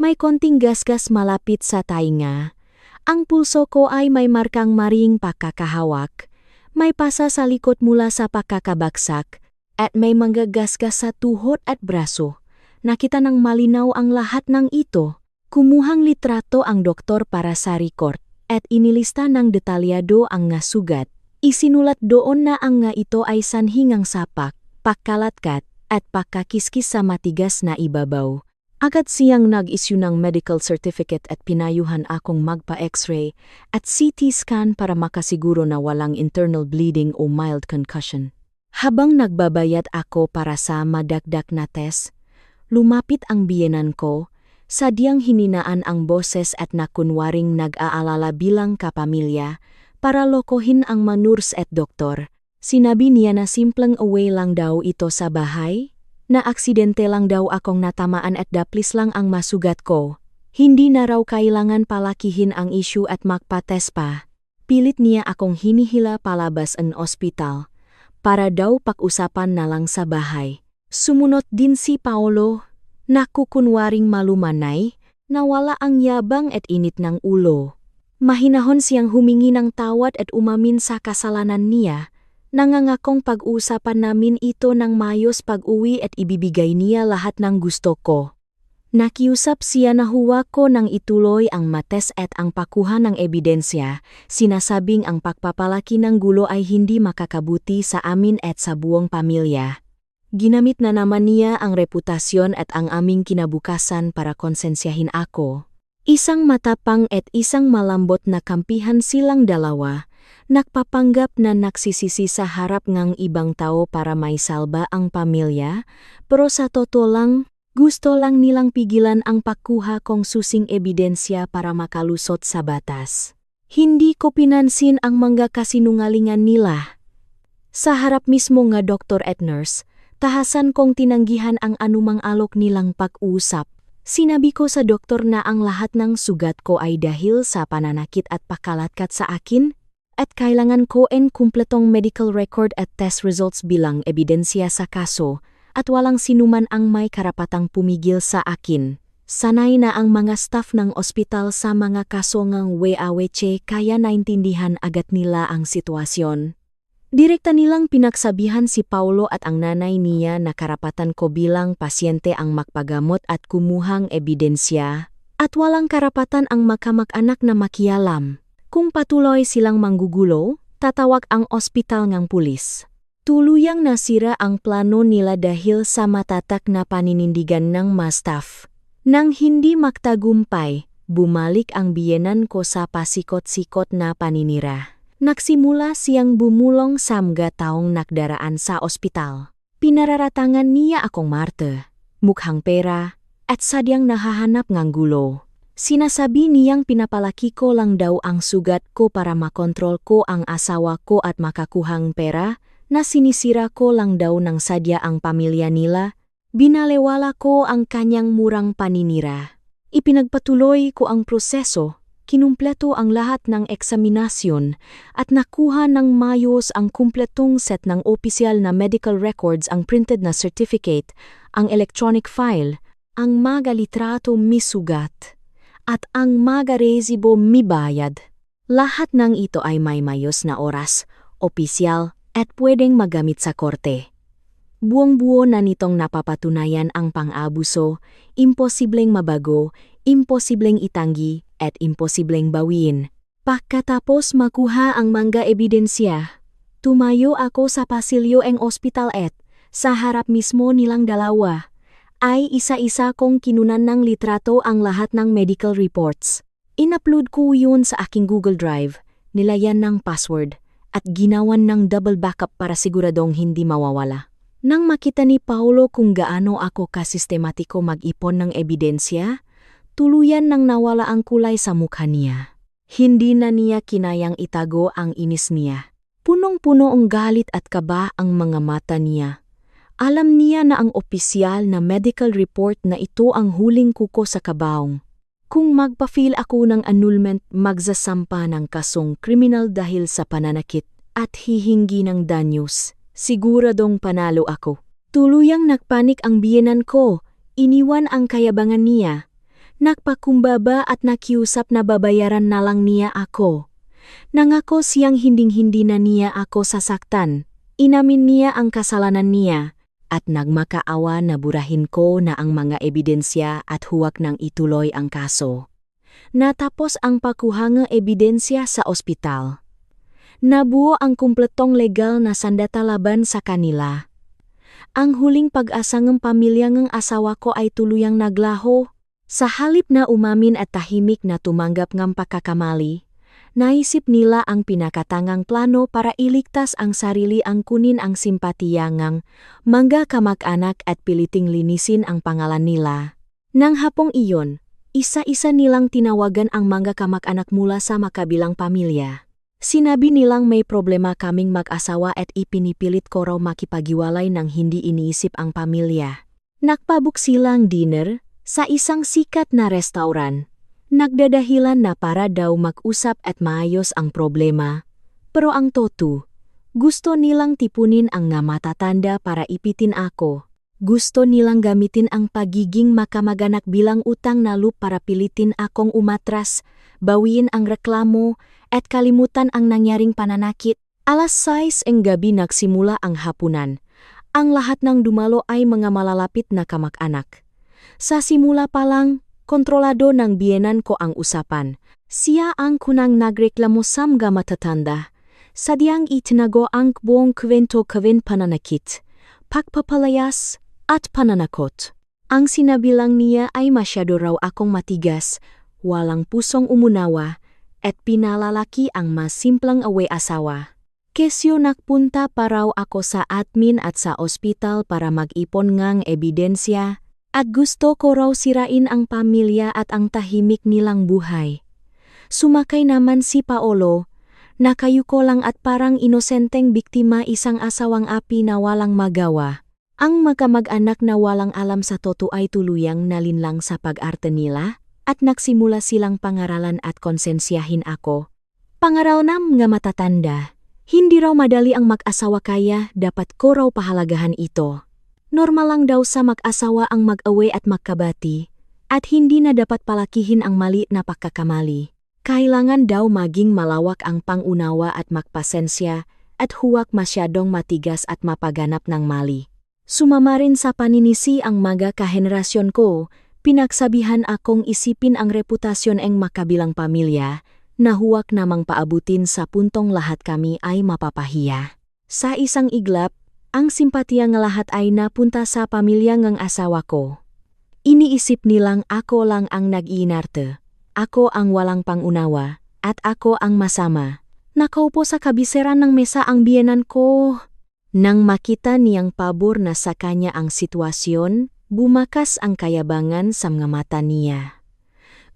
May konting gasgas malapit sa tainga. Ang pulso ko ay may markang maring pagkakahawak. May pasa sa likod mula sa pagkakabagsak, at may manggagasgas sa tuhod at braso. Nakita ng malinaw ang lahat ng ito. Kumuhang litrato ang doktor para sa record, at inilista ng detalyado ang nga sugat. Isinulat doon na ang nga ito ay sanhingang sapak, pagkalatkat, at pagkakiskis sa matigas na ibabaw. Agad siyang nag-issue ng medical certificate at pinayuhan akong magpa-X-ray at CT scan para makasiguro na walang internal bleeding o mild concussion. Habang nagbabayad ako para sa madagdag na test, lumapit ang biyenan ko, sadyang hininaan ang boses at nakunwaring nag-aalala bilang kapamilya para lokohin ang manurs at doktor. Sinabi niya na simpleng away lang daw ito sa bahay, na aksidente lang daw akong natamaan at daplis lang ang masugat ko. Hindi na raw kailangan palakihin ang issue at magpa-test pa. Pilit niya akong hinihila palabas ng ospital, para daw pag-usapan na lang sa bahay. Sumunod din si Paolo, nakukunwaring malumanay, nawala ang yabang at init ng ulo. Mahinahon siyang humingi ng tawad at umamin sa kasalanan niya. Nangangakong pag-usapan namin ito ng mayos pag-uwi at ibibigay niya lahat ng gusto ko. Nakiusap siya na huwag ko nang ituloy ang mates at ang pakuha ng ebidensya, sinasabing ang pagpapalaki ng gulo ay hindi makakabuti sa amin at sa buong pamilya. Ginamit na naman niya ang reputasyon at ang aming kinabukasan para konsensyahin ako. Isang matapang at isang malambot na kampihan silang dalawa. Nagpapanggap na nagsisisi sa harap ng ibang tao para maisalba ang pamilya, pero sa totoo lang, gusto lang nilang pigilan ang pagkuha kong susing ebidensya para makalusot sa batas. Hindi ko pinansin ang mga kasinungalingan nila. Sa harap mismo nga doktor at nurse, tahasan kong tinanggihan ang anumang alok nilang pag-usap. Sinabi ko sa doktor na ang lahat ng sugat ko ay dahil sa pananakit at pakalatkat sa akin, at kailangan ko ang kumpletong medical record at test results bilang ebidensya sa kaso, at walang sinuman ang may karapatang pumigil sa akin. Sanay na ang mga staff ng ospital sa mga kaso ng WAWC kaya naintindihan agad nila ang sitwasyon. Direkta nilang pinagsabihan si Paolo at ang nanay niya na karapatan ko bilang pasyente ang magpagamot at kumuhang ebidensya, at walang karapatan ang makamag-anak na makialam. Kung patuloy silang manggugulo, tatawag ang ospital ng pulis. Tuluyang nasira ang plano nila dahil sa matatak na paninindigan ng mga staff. Nang hindi magtagumpay, bumalik ang biyenan ko sa pasikot-sikot na paninira. Nagsimula siyang bumulong sa mga taong nakdaraan sa ospital. Pinararatangan niya akong marte, mukhang pera, at sadyang nahahanap ng gulo. Sinasabi niyang pinapalaki ko lang daw ang sugat ko para makontrol ko ang asawa ko at makakuhang pera, na sinisira ko lang daw ng sadya ang pamilya nila. Binalewala ko ang kanyang murang paninira. Ipinagpatuloy ko ang proseso, kinumpleto ang lahat ng eksaminasyon, at nakuha ng mayos ang kumpletong set ng opisyal na medical records, ang printed na certificate, ang electronic file, ang mga litrato misugat, at ang mga resibo mibayad. Lahat ng ito ay may mayos na oras, opisyal, at pwedeng magamit sa korte. Buong-buo na nitong napapatunayan ang pang-abuso, imposibleng mabago, imposibleng itanggi, at imposibleng bawiin. Pagkatapos makuha ang mga ebidensya, tumayo ako sa pasilyo ng ospital at, sa harap mismo nilang dalawa, ay isa-isa kong kinunan ng litrato ang lahat ng medical reports. In-upload ko yun sa aking Google Drive, nilayan ng password, at ginawan ng double backup para siguradong hindi mawawala. Nang makita ni Paolo kung gaano ako kasistematiko mag-ipon ng ebidensya, tuluyan nang nawala ang kulay sa mukha niya. Hindi na niya kinayang itago ang inis niya. Punong-puno ang galit at kaba ang mga mata niya. Alam niya na ang opisyal na medical report na ito ang huling kuko sa kabaong. Kung magpa-file ako ng annulment, magsasampa ng kasong kriminal dahil sa pananakit at hihingi ng danyos. Siguradong panalo ako. Tuluyang nagpanik ang biyenan ko, iniwan ang kayabangan niya. Nagpakumbaba at nakiusap na babayaran na lang niya ako. Nangako siyang hinding-hindi na niya ako sasaktan. Inamin niya ang kasalanan niya at nagmakaawa na burahin ko na ang mga ebidensya at huwag nang ituloy ang kaso. Natapos ang pakuhang ebidensya sa ospital. Nabuo ang kumpletong legal na sandata laban sa kanila. Ang huling pag-asa ng pamilyang asawa ko ay tuluyang naglaho. Sa halip na umamin at tahimik na tumanggap ng pagkakamali, naisip nila ang pinakatangang plano para iligtas ang sarili ang kunin ang simpatiya ng mga kamag-anak at piliting linisin ang pangalan nila. Nang hapong iyon, isa-isa nilang tinawagan ang mga kamag-anak mula sa makabilang pamilya. Sinabi nilang may problema kaming mag-asawa at ipinipilit ko raw makipaghiwalay nang hindi iniisip ang pamilya. Nagpabook silang dinner sa isang sikat na restauran. Nagdadahilan na para daw mag-usap at maayos ang problema. Pero ang totoo, gusto nilang tipunin ang matatanda para ipitin ako. Gusto nilang gamitin ang pagiging makamag-anak bilang utang na loob para pilitin akong umatras, bawiin ang reklamo, at kalimutan ang nangyaring pananakit. Alas 6 ng gabi nagsimula ang hapunan. Ang lahat ng dumalo ay mga malalapit na kamag-anak. Sa simula pa lang, kontrolado ng biyenan ko ang usapan. Siya ang kunang nagreklamo sa mga matatanda. Sadyang itinago ang buong kwento kawin pananakit, pagpapalayas, at pananakot. Ang sinabi lang niya ay masyado raw akong matigas, walang pusong umunawa, at pinalalaki ang mas simplang asawa. Kesyo nagpunta pa raw ako sa admin at sa ospital para mag-ipon ngang ebidensya, at gusto ko raw sirain ang pamilya at ang tahimik nilang buhay. Sumakay naman si Paolo, nakayuko lang at parang inosenteng biktima isang asawang api na walang magawa. Ang magkamag-anak na walang alam sa totoo ay tuluyang nalinlang sa pag-arte nila, at nagsimula silang pangaralan at konsensyahin ako. Pangaral ng mga matatanda, hindi raw madali ang mag-asawa kaya dapat ko raw pahalagahan ito. Normal lang daw sa mag-asawa ang mag-away at magkabati, at hindi na dapat palakihin ang mali na pagkakamali. Kailangan daw maging malawak ang pangunawa at magpasensya at huwag masyadong matigas at mapaganap ng mali. Sumama rin sa paninisi ang mga kahenerasyon ko. Pinagsabihan akong isipin ang reputasyon ng makabilang pamilya na huwag namang paabutin sa puntong lahat kami ay mapapahiya. Sa isang iglap, ang simpatiya ng lahat ay napunta sa pamilya ng asawa ko. Iniisip nilang ako lang ang nag-iinarte, ako ang walang pangunawa, at ako ang masama. Nakaupo sa kabisera ng mesa ang biyenan ko. Nang makita niyang pabor na sa kanya ang sitwasyon, bumakas ang kayabangan sa mga mata niya.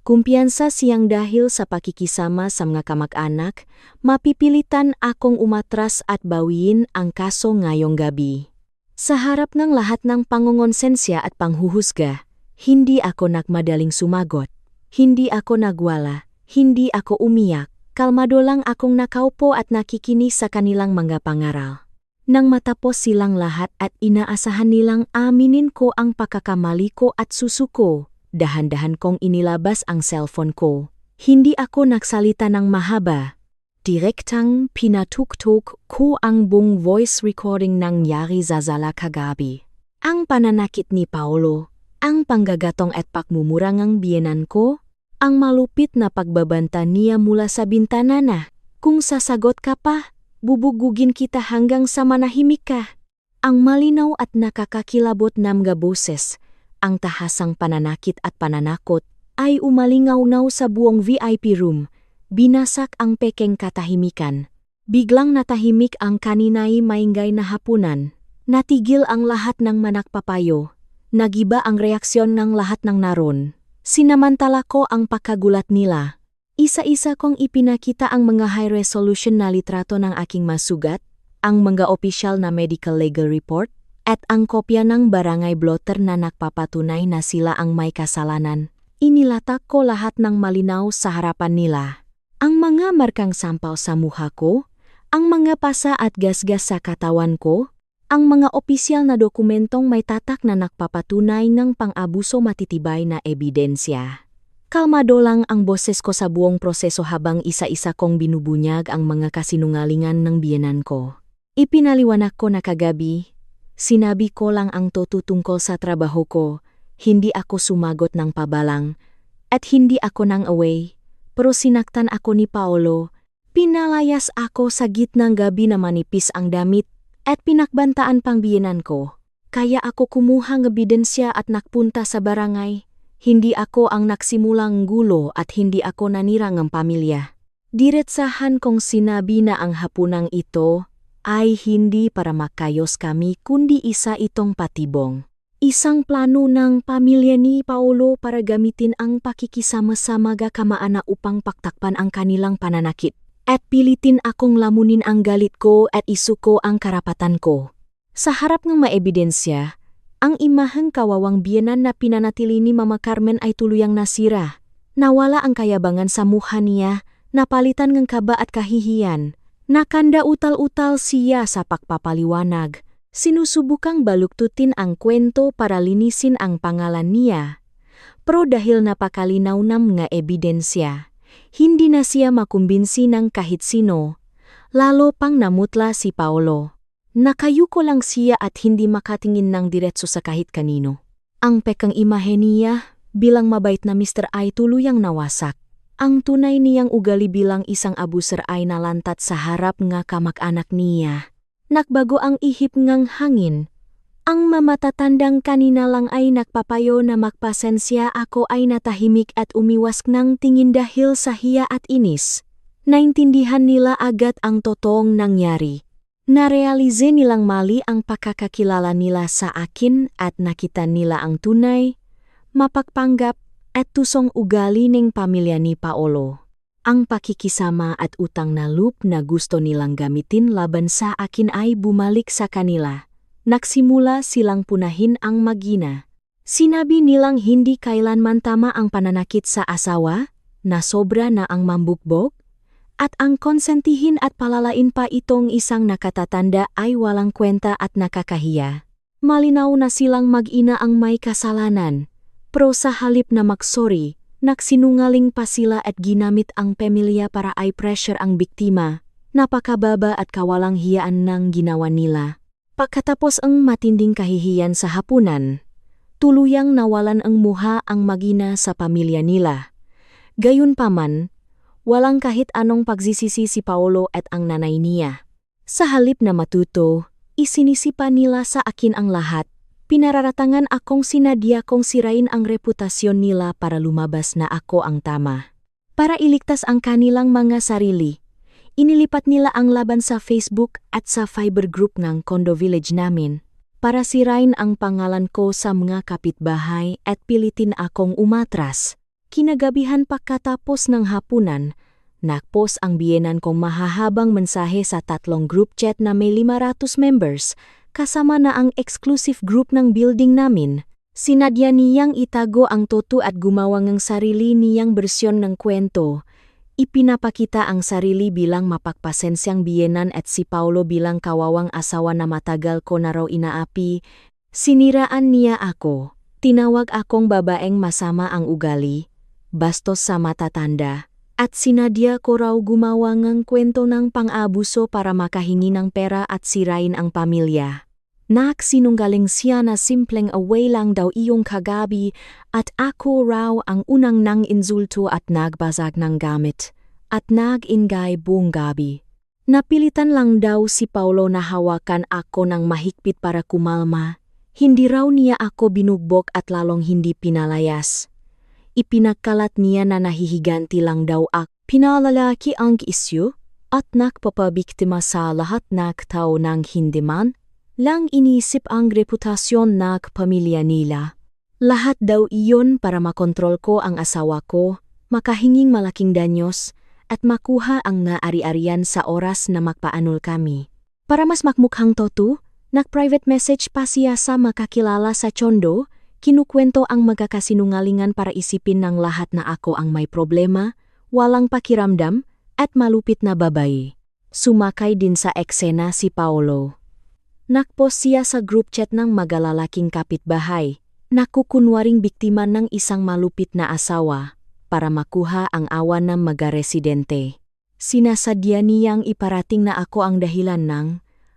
Kumpiyansa siyang dahil sa pakikisama sa mga kamag-anak, mapipilitan akong umatras at bawiin ang kaso ngayong gabi. Sa harap ng lahat ng pangongonsensya at panghuhusga, hindi ako nagmadaling sumagot. Hindi ako nagwala, hindi ako umiyak, kalmado lang akong nakaupo at nakikinig sa kanilang mga pangaral. Nang matapos silang lahat at inaasahan nilang aminin ko ang pagkakamali ko at susuko, dahan-dahan kong inilabas ang cellphone ko. Hindi ako nagsalita ng mahaba. Direktang pinatuktok ko ang buong voice recording nangyari sa sala kagabi. Ang pananakit ni Paolo, ang panggagatong at pagmumura ng biyenan ko, ang malupit na pagbabanta niya mula sa bintana na, kung sasagot ka pa, bubugugin kita hanggang sa manahimik ka. Ang malinaw at nakakakilabot na mga boses, ang tahasang pananakit at pananakot, ay umalingaw-naw sa buong VIP room. Binasak ang pekeng katahimikan. Biglang natahimik ang kanina'y maingay na hapunan. Natigil ang lahat ng manakpapayo. Nagiba ang reaksyon ng lahat ng naron. Sinamantala ko ang pagkagulat nila. Isa-isa kong ipinakita ang mga high-resolution na litrato ng aking masugat, ang mga opisyal na medical legal report, at ang kopya ng barangay blotter na nagpapatunay na sila ang may kasalanan. Inilatak ko lahat ng malinaw sa harapan nila. Ang mga markang sampaw sa mukha ko, ang mga pasa at gasgas sa katawan ko, ang mga opisyal na dokumentong may tatak na nagpapatunay ng pang-abuso matitibay na ebidensya. Kalmado lang ang boses ko sa buong proseso habang isa-isa kong binubunyag ang mga kasinungalingan ng biyenan ko. Ipinaliwanag ko na kagabi, sinabi ko lang ang totoo tungkol sa trabaho ko, hindi ako sumagot ng pabalang, at hindi ako nang away. Pero sinaktan ako ni Paolo, pinalayas ako sa gitnang gabi na manipis ang damit, at pinakbantaan pang biyenan ko. Kaya ako kumuha ng ebidensya at nakpunta sa barangay. Hindi ako ang nagsimulang gulo at hindi ako nanira ng pamilya. Diretsahan kong sinabi na ang hapunang ito ay hindi para makayos kami kundi isa itong patibong. Isang plano ng pamilya ni Paolo para gamitin ang pakikisama sa mga kamaana upang paktakpan ang kanilang pananakit. At pilitin akong lamunin ang galit ko at isuko ang karapatan ko. Sa harap ng maebidensya, ang imaheng kawawang biyenan na pinanatili ni Mama Carmen ay tuluyang nasira. Nawala ang kayabangan sa mukha niya, napalitan ng kaba at kahihiyan. Nakanda utal-utal siya sa pagpapaliwanag. Sinusubukang baluktutin ang kwento para linisin ang pangalan niya. Pero dahil napakalinaw ng mga ebidensya, hindi na siya makumbinsi ng kahit sino, lalo pang namutla si Paolo. Nakayuko lang siya at hindi makatingin ng diretso sa kahit kanino. Ang pekang imahe niya bilang mabait na Mr. ay tuluyang nawasak. Ang tunay niyang ugali bilang isang abuser ay nalantat sa harap ng kamag-anak niya. Nakbago ang ihip ngang hangin. Ang mamatatandang kanina lang ay nagpapayo na magpasensya, ako ay natahimik at umiwas ng tingin dahil sa hiya at inis. Naintindihan nila agad ang totoong nangyari. Narealize nilang mali ang pagkakakilala nila sa akin at nakita nila ang tunay, mapagpanggap at tusong ugali ng pamilya ni Paolo. Ang pakikisama at utang na loob na gusto nilang gamitin laban sa akin ay bumalik sa kanila. Nagsimula silang punahin ang mag-ina. Sinabi nilang hindi kailanman tama ang pananakit sa asawa, na sobra na ang mambugbog, at ang konsentihin at palalain pa itong isang nakatatanda ay walang kwenta at nakakahiya. Malinaw na silang mag-ina ang may kasalanan, pero sa halip na magsorry, nagsinungaling pa sila at ginamit ang pamilya para i-pressure ang biktima. Napakababa at kawalang hiyaan ng ginawa nila. Pagkatapos ang matinding kahihiyan sa hapunan, tuluyang nawalan ang muha ang mag-ina sa pamilya nila. Gayunpaman, walang kahit anong pagsisisi si Paolo at ang nanay niya. Sa halip na matuto, isinisipa nila sa akin ang lahat. Pinararatangan akong sinadya kong sirain ang reputasyon nila para lumabas na ako ang tama. Para iligtas ang kanilang mga sarili, inilipat nila ang laban sa Facebook at sa Fiber group ng condo village namin para sirain ang pangalan ko sa mga kapitbahay at pilitin akong umatras. Kinagabihan pagkatapos ng hapunan, nagpost ang biyenan kong mahahabang mensahe sa 3 group chat na may 500 members, kasama na ang exclusive group ng building namin. Sinadya niyang itago ang totoo at gumawa ng sarili niyang bersyon ng kwento. Ipinapakita ang sarili bilang mapagpasensyang biyenan at si Paolo bilang kawawang asawa na matagal ko na raw inaapi. Siniraan niya ako. Tinawag akong babaeng masama ang ugali, bastos sa matatanda, At sinadya ko raw gumawa ng kwento ng pang-abuso para makahingi ng pera at sirain ang pamilya. Sinungaling siya na simpleng away lang daw iyong kagabi at ako raw ang unang nang insulto at nagbazag ng gamit at nag-ingay buong gabi. Napilitan lang daw si Paulo na hawakan ako ng mahigpit para kumalma. Hindi raw niya ako binugbog at lalong hindi pinalayas. Ipinagkalat niya na nahihiganti lang daw ako. Pinalalaki ang isyu at nagpapabiktima sa lahat ng tao ng hindi man lang inisip ang reputasyon ng pamilya nila. Lahat daw iyon para makontrol ko ang asawa ko, makahinging malaking danyos, at makuha ang naari-arian sa oras na magpaanol kami. Para mas makmukhang totoo, nag-private message pa siya sa makakilala sa Chondo, kinukwento ang magkakasinungalingan para isipin ng lahat na ako ang may problema, walang pakiramdam, at malupit na babae. Sumakay din sa eksena si Paulo. Nagpost siya sa group chat ng magalalaking kapitbahay, nakukunwaring biktima ng isang malupit na asawa, para makuha ang awa ng mga-residente. Sinasadya niyang iparating na ako ang dahilan ng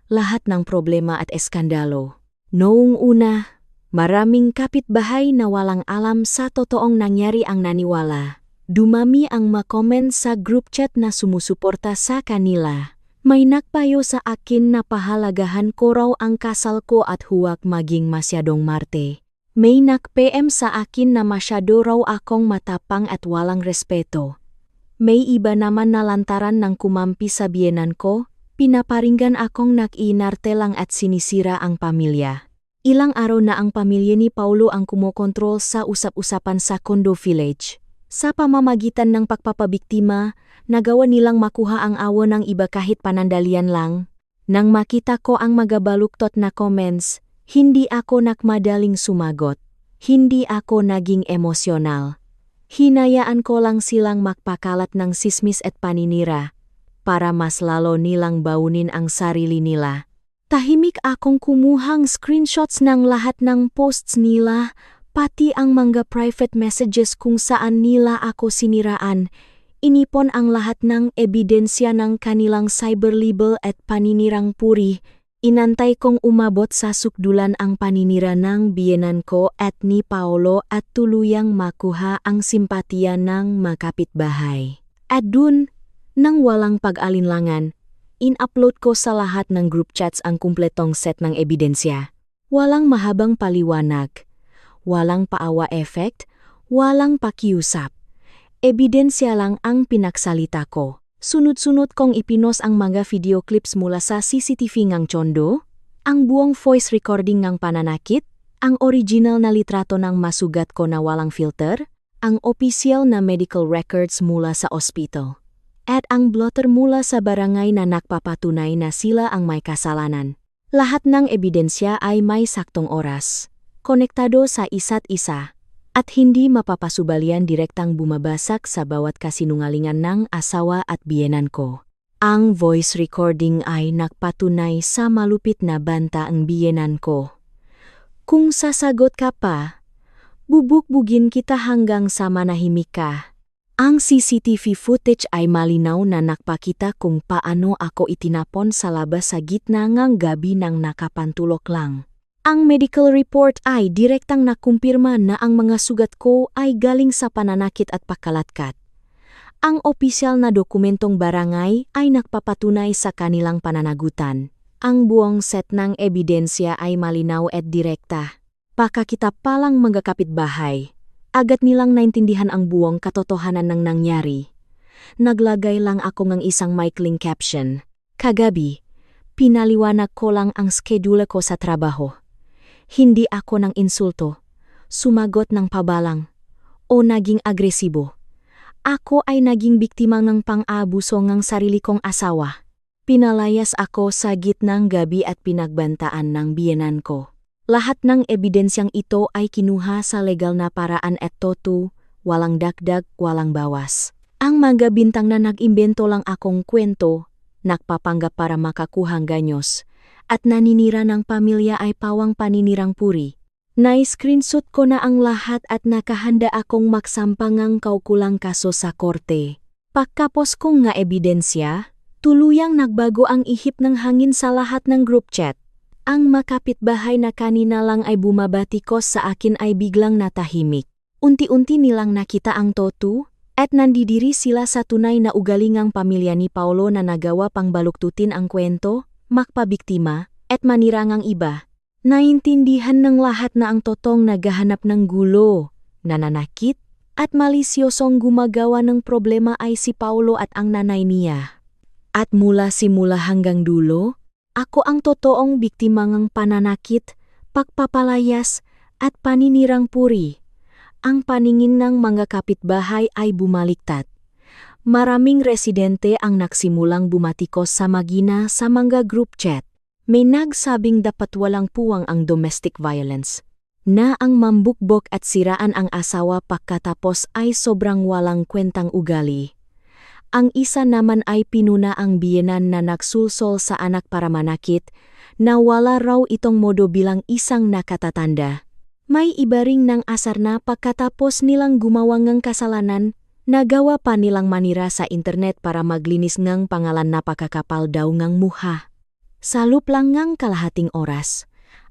lahat ng problema at eskandalo. Noong una, maraming kapitbahay na walang alam sa totoong nangyari ang naniwala. Dumami ang ma-comment sa group chat na sumusuporta sa kanila. May nagpayo sa akin na pahalagahan ko raw ang kasal ko at huwag maging masyadong marte. May nag-PM sa akin na masyado raw akong matapang at walang respeto. May iba naman na lantaran ng kumampi sa biyenan ko, pinaparinggan akong nag-iinarte lang at sinisira ang pamilya. Ilang araw na ang pamilya ni Paulo ang kumokontrol sa usap-usapan sa Condo Village. Sa pamamagitan ng pagpapabiktima, nagawa nilang makuha ang awa ng iba kahit panandalian lang. Nang makita ko ang magabaluktot na comments, hindi ako nakmadaling sumagot. Hindi ako naging emosyonal. Hinayaan ko lang silang magpakalat ng sismis at paninira, para mas lalo nilang baunin ang sarili nila. Tahimik akong kumuhang screenshots ng lahat ng posts nila, pati ang mga private messages kung saan nila ako siniraan. Inipon ang lahat ng ebidensya ng kanilang cyberlibel at paninirang puri. Inantay kong umabot sa sukdulan ang paninira ng biyenan ko at ni Paulo at tuluyang makuha ang simpatiya ng makapitbahay. At dun, nang walang pag-alinlangan, in-upload ko sa lahat ng group chats ang kumpletong set ng ebidensya. Walang mahabang paliwanag. Walang paawa effect, walang pakiusap. Ebidensya lang ang pinagsalita ko. Sunod-sunod kong ipinos ang mga video clips mula sa CCTV ng Chondo, ang buong voice recording ng pananakit, ang original na litrato ng masugat ko na walang filter, ang opisyal na medical records mula sa ospital, at ang blotter mula sa barangay na nagpapatunay na sila ang may kasalanan. Lahat ng ebidensya ay may saktong oras, konektado sa isa't isa, at hindi mapapasubalian direktang bumabasag sa bawat kasinungalingan ng asawa at biyenan ko. Ang voice recording ay nagpatunay sa malupit na banta ang biyenan ko. Kung sasagot ka pa, bubugbugin kita hanggang sa manahimik ka. Ang CCTV footage ay malinaw na nakpakita kung paano ako itinapon sa labas sa gitna ng gabi nang nakapantulok lang. Ang medical report ay direktang nakumpirma na ang mga sugat ko ay galing sa pananakit at pagkalatkat. Ang opisyal na dokumentong barangay ay nagpapatunay sa kanilang pananagutan. Ang buong set ng ebidensya ay malinaw at direkta. Pakakita palang mga kapitbahay, agad nilang naintindihan ang buong katotohanan ng nangyari. Naglagay lang ako ng isang maikling caption. Kagabi, pinaliwanag ko lang ang schedule ko sa trabaho. Hindi ako ng insulto, sumagot ng pabalang, o naging agresibo. Ako ay naging biktima ng pang-abuso ng sarili kong asawa. Pinalayas ako sa gitnang gabi at pinagbantaan ng biyenan ko. Lahat ng ebidensyang ito ay kinuha sa legal na paraan at totoo, walang dagdag, walang bawas. Ang mga bintang na nag-imbento lang akong kwento, nagpapanggap para makakuhang ganyos, at naninira ng pamilya ay pawang paninirang puri. Na-screenshot ko na ang lahat at nakahanda akong magsampang ng kaukulang kaso sa korte. Pagkapos kong nga ebidensya, tuluyang nagbago ang ihip ng hangin sa lahat ng group chat. Ang makapitbahay na kanina lang ay bumabatikos sa akin ay biglang natahimik. Unti-unti nilang nakita ang totu, at nandidiri sila sa tunay na ugalingang pamilya ni Paulo na nagawa pang baluktutin ang kwento, makpabiktima, at manirangang iba. Naintindihan ng lahat na ang totong naghahanap ng gulo, nananakit, at malisyosong gumagawa ng problema ay si Paulo at ang nanay niya. At mula simula hanggang dulo, ako ang totoong biktima ng pananakit, pagpapalayas, at paninirang puri. Ang paningin ng mga kapitbahay ay bumaliktad. Maraming residente ang nagsimulang bumatikos sa magina sa mga group chat. May nagsabing dapat walang puwang ang domestic violence, na ang mambukbok at siraan ang asawa pagkatapos ay sobrang walang kwentang ugali. Ang isa naman ay pinuna ang biyenan na nagsulsol sa anak para manakit, na wala raw itong modo bilang isang nakatatanda. May iba ring ng asar na pagkatapos nilang gumawa ng kasalanan, nagawa pa nilang manira sa internet para maglinis ng pangalan na pakakapal daw ng muha. Sa loob lang ng kalahating oras,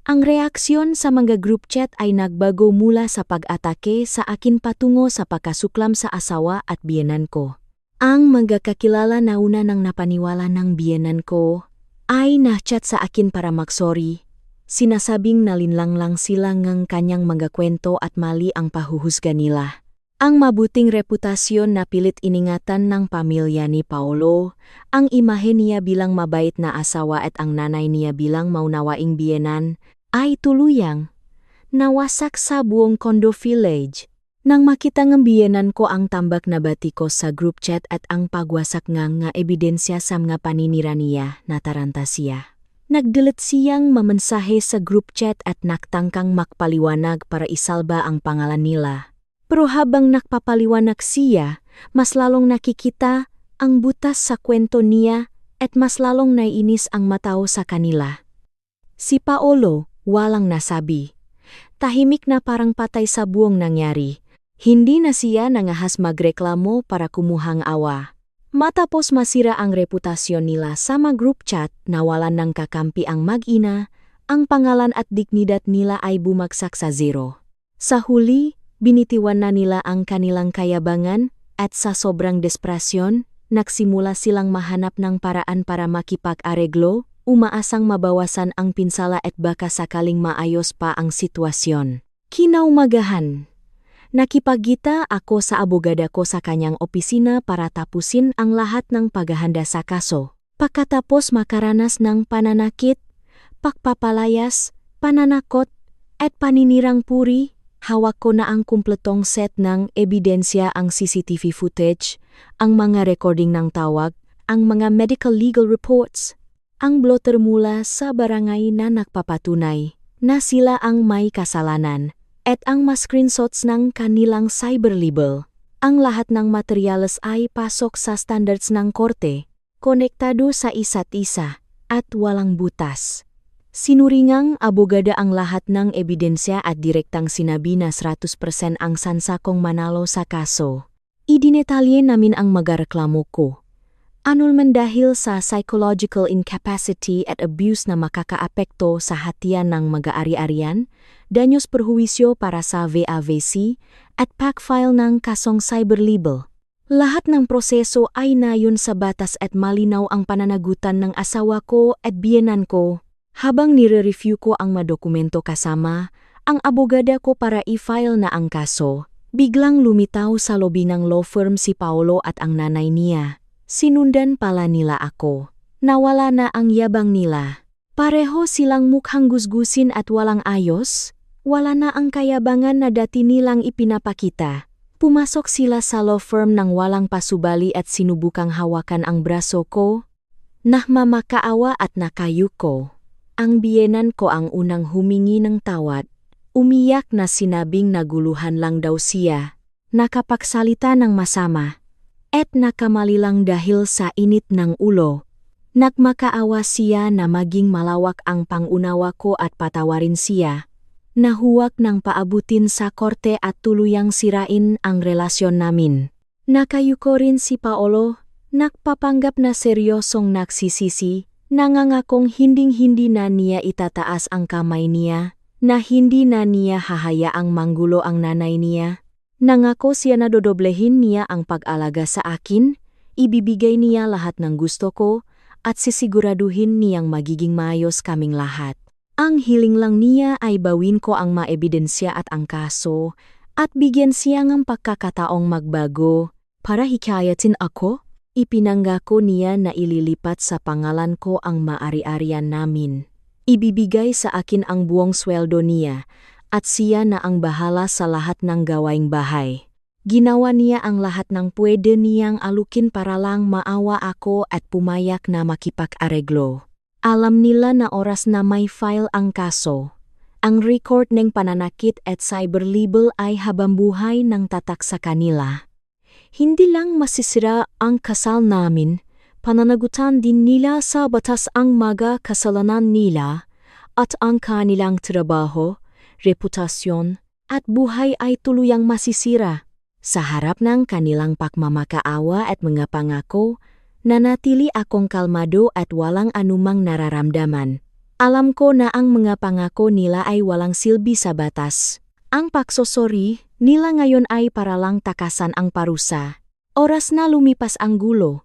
ang reaksyon sa mga group chat ay nagbago mula sa pag-atake sa akin patungo sa pagkasuklam sa asawa at biyenan ko. Ang mga kakilala na una nang napaniwala ng biyenan ko ay na-chat sa akin para magsorry. Sinasabing nalinlang lang sila ng kanyang mga kwento at mali ang pahuhusga nila. Ang mabuting reputasyon na pilit iningatan ng pamilya ni Paulo, ang imahe niya bilang mabait na asawa at ang nanay niya bilang maunawaing biyenan, ay tuluyang nawasak sa buong condo village. Nang makita ng biyenan ko ang tambak na batikos sa group chat at ang pagwasak nga ebidensya sa mga paninira niya, nataranta siya. Nagdelete siyang mamensahe sa group chat at naktangkang makpaliwanag para isalba ang pangalan nila. Pero habang nakpapaliwanag siya, mas lalong nakikita ang butas sa kwento niya at mas lalong naiinis ang matao sa kanila. Si Paulo, walang nasabi. Tahimik na parang patay sa buong nangyari. Hindi na siya nangahas magreklamo para kumuhang awa. Matapos masira ang reputasyon nila sa mga group chat, nawalan ng kakampi ang mag-ina, ang pangalan at dignidad nila ay bumagsak sa zero. Sa huli, binitiwan na nila ang kanilang kayabangan at sa sobrang desperasyon, nagsimula silang mahanap ng paraan para makipag-areglo, umaasang mabawasan ang pinsala at baka sakaling maayos pa ang sitwasyon. Kinaumagahan. Nakipagkita ako sa abogada ko sa kanyang opisina para tapusin ang lahat ng paghahanda sa kaso. Pagkatapos makaranas ng pananakit, pagpapalayas, pananakot, at paninirang puri, hawak ko na ang kumpletong set ng ebidensya, ang CCTV footage, ang mga recording ng tawag, ang mga medical legal reports, ang blotter mula sa barangay na nagpapatunay na sila ang may kasalanan, at ang mga screenshots ng kanilang cyberlibel. Ang lahat ng materyales ay pasok sa standards ng korte, konektado sa isa't isa, at walang butas. Sinuringang abogada ang lahat ng ebidensya at direktang sinabi na 100% ang sansakong manalo sa kaso. Idinetalye namin ang magareklamo ko. Anulman dahil sa psychological incapacity at abuse na makakaapekto sa hatian ng mag-aari-arian, danyos perhuwisyo para sa VAVC, at pack-file ng kasong cyberlibel. Lahat ng proseso ay nayon sa batas at malinaw ang pananagutan ng asawa ko at biyenan ko. Habang nire-review ko ang madokumento kasama, ang abogada ko para i-file na ang kaso, biglang lumitaw sa lobi ng law firm si Paulo at ang nanay niya. Sinundan pala nila ako. Nawala na ang yabang nila. Pareho silang mukhang gusgusin at walang ayos. Wala na ang kayabangan na dati nilang ipinapakita. Pumasok sila sa law firm ng walang pasubali at sinubukang hawakan ang braso ko. Nahmamakaawa at nakayuko. Ang biyenan ko ang unang humingi ng tawad. Umiyak na sinabing naguluhan lang daw siya. Nakapagsalita ng masama. At nakamali lang dahil sa init ng ulo. Nagmakaawa siya na maging malawak ang pangunawa ko at patawarin siya. Nahuwak ng paabutin sa korte at tuluyang sirain ang relasyon namin. Nakayuko rin si Paolo, nagpapanggap na seryosong nagsisisi, nangangakong hinding-hindi na niya itataas ang kamay niya, na hindi na niya hahayaang manggulo ang nanay niya. Nangako siya na dodoblehin niya ang pag-alaga sa akin, ibibigay niya lahat ng gusto ko, at sisiguraduhin niyang magiging maayos kaming lahat. Ang hiling lang niya ay bawin ko ang maebidensya at ang kaso, at bigyan siya ng pagkakataong magbago. Para hikayatin ako, ipinanggako niya na ililipat sa pangalan ko ang maari-arian namin. Ibibigay sa akin ang buong sweldo niya, at siya na ang bahala sa lahat ng gawaing bahay. Ginawa niya ang lahat ng pwede niyang alukin para lang maawa ako at pumayak na makipag-areglo. Alam nila na oras na may file ang kaso. Ang record ng pananakit at cyberlibel ay habambuhay ng tatak sa kanila. Hindi lang masisira ang kasal namin, pananagutan din nila sa batas ang mga kasalanan nila, at ang kanilang trabaho, reputasyon, at buhay ay tuluyang masisira. Sa harap ng kanilang pagmamakaawa at mga pangako, nanatili akong kalmado at walang anumang nararamdaman. Alam ko na ang mga pangako nila ay walang silbi sa batas. Ang pagsosori nila ngayon ay para lang takasan ang parusa. Oras na lumipas ang gulo.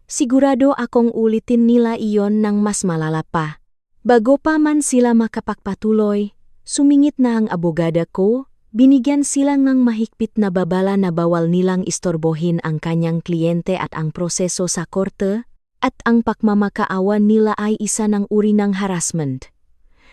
Sigurado akong ulitin nila iyon ng mas malala pa. Bago pa man sila makapagpatuloy, sumingit na ang abogada ko. Binigyan silang ng mahigpit na babala na bawal nilang istorbohin ang kanyang kliyente at ang proseso sa korte, at ang pagmamakaawa nila ay isa ng uri ng harassment.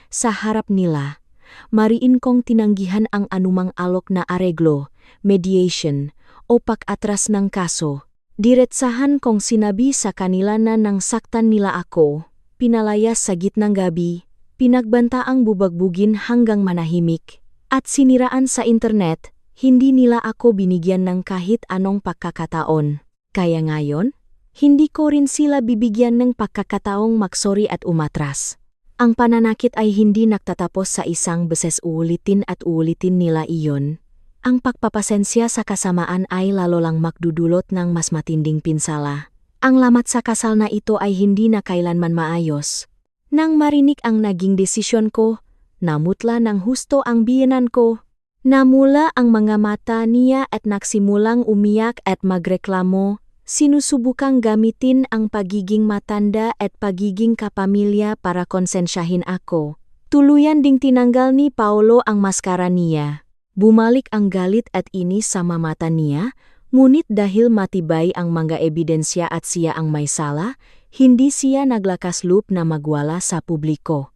Sa harap nila, mariin kong tinanggihan ang anumang alok na areglo, mediation, o pag-atras ng kaso. Diretsahan kong sinabi sa kanila na nang saktan nila ako, pinalayas sa gitnang gabi, pinagbantaang bubagbugin hanggang manahimik, at siniraan sa internet, hindi nila ako binigyan ng kahit anong pagkakataon. Kaya ngayon, hindi ko rin sila bibigyan ng pagkakataong magsori at umatras. Ang pananakit ay hindi nagtatapos sa isang beses uulitin at uulitin nila iyon. Ang pagpapasensya sa kasamaan ay lalo lang magdudulot ng mas matinding pinsala. Ang lamat sa kasal na ito ay hindi na kailanman maayos. Nang marinig ang naging desisyon ko, namutla ng husto ang biyenan ko. Namula ang mga mata niya at nagsimulang umiyak at magreklamo, sinusubukang gamitin ang pagiging matanda at pagiging kapamilya para konsensyahin ako. Tuluyan ding tinanggal ni Paolo ang maskara niya. Bumalik ang galit at inis sa mata niya, ngunit dahil matibay ang mga ebidensya at siya ang may sala, hindi siya naglakas loob na magwala sa publiko.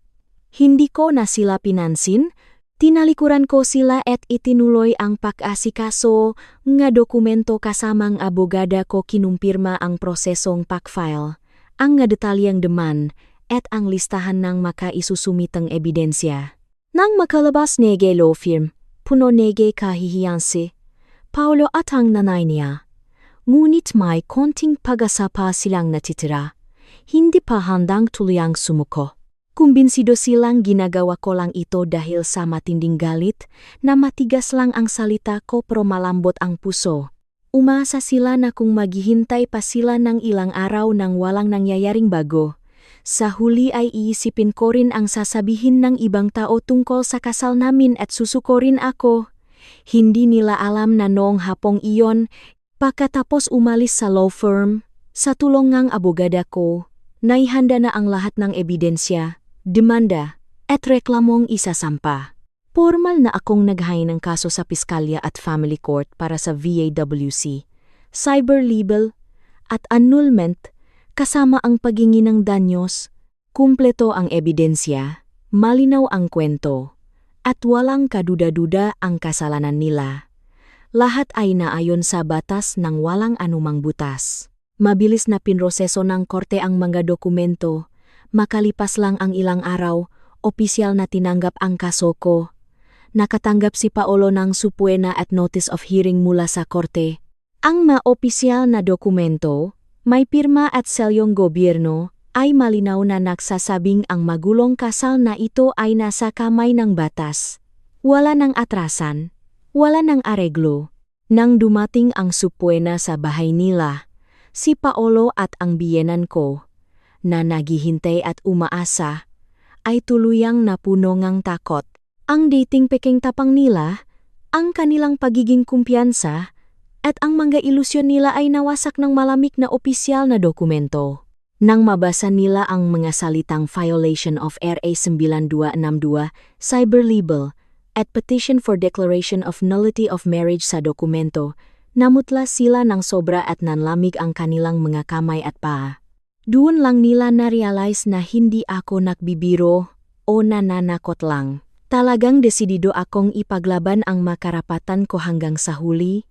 Hindi ko na sila pinansin, tinalikuran ko sila at itinuloy ang pag-asikaso nga dokumento kasamang abogada ko kinumpirma ang prosesong pag-file, ang nga detalyeng demand, at ang listahan ng makaisusumitang ebidensya. Nang makalabas nege law firm, puno nege kahihiyansi, Paolo at ang nanay niya. Ngunit may konting pag-asa pa silang natitira, hindi pa handang tuluyang sumuko. Kumbinsido silang ginagawa ko lang ito dahil sa matinding galit na matigas lang ang salita ko pero malambot ang puso. Umasa sila na kung maghihintay pa sila ng ilang araw nang walang nangyayaring bago, sa huli ay iisipin ko rin ang sasabihin ng ibang tao tungkol sa kasal namin at susukorin ako. Hindi nila alam na noong hapong iyon, pagkatapos umalis sa law firm, sa tulong ng abogada ko, naihanda na ang lahat ng ebidensya, demanda, at reklamong isasampa. Formal na akong naghain ng kaso sa Piskalya at Family Court para sa VAWC, cyberlibel, at annulment, kasama ang paghingi ng danyos, kumpleto ang ebidensya, malinaw ang kwento, at walang kaduda-duda ang kasalanan nila. Lahat ay naayon sa batas ng walang anumang butas. Mabilis na pinroseso ng korte ang mga dokumento. Makalipas lang ang ilang araw, opisyal na tinanggap ang kaso ko. Nakatanggap si Paolo ng supuena at notice of hearing mula sa korte. Ang ma-opisyal na dokumento, may pirma at selyong gobyerno, ay malinaw na nagsasabing ang magulong kasal na ito ay nasa kamay ng batas. Wala ng atrasan, wala ng areglo, Nang dumating ang supwena sa bahay nila, si Paolo at ang biyenan ko, na naghihintay at umaasa, ay tuluyang napuno ngang takot. Ang dating peking tapang nila, ang kanilang pagiging kumpiyansa, at ang mga ilusyon nila ay nawasak ng malamig na opisyal na dokumento. Nang mabasa nila ang mga salitang violation of RA 9262, cyber libel, at petition for declaration of nullity of marriage sa dokumento, namutla sila ng sobra at nanlamig ang kanilang mga kamay at paa. Doon lang nila na-realize na hindi ako nakbibiro o nananakot lang. Talagang desidido akong ipaglaban ang makarapatan ko hanggang sa huli,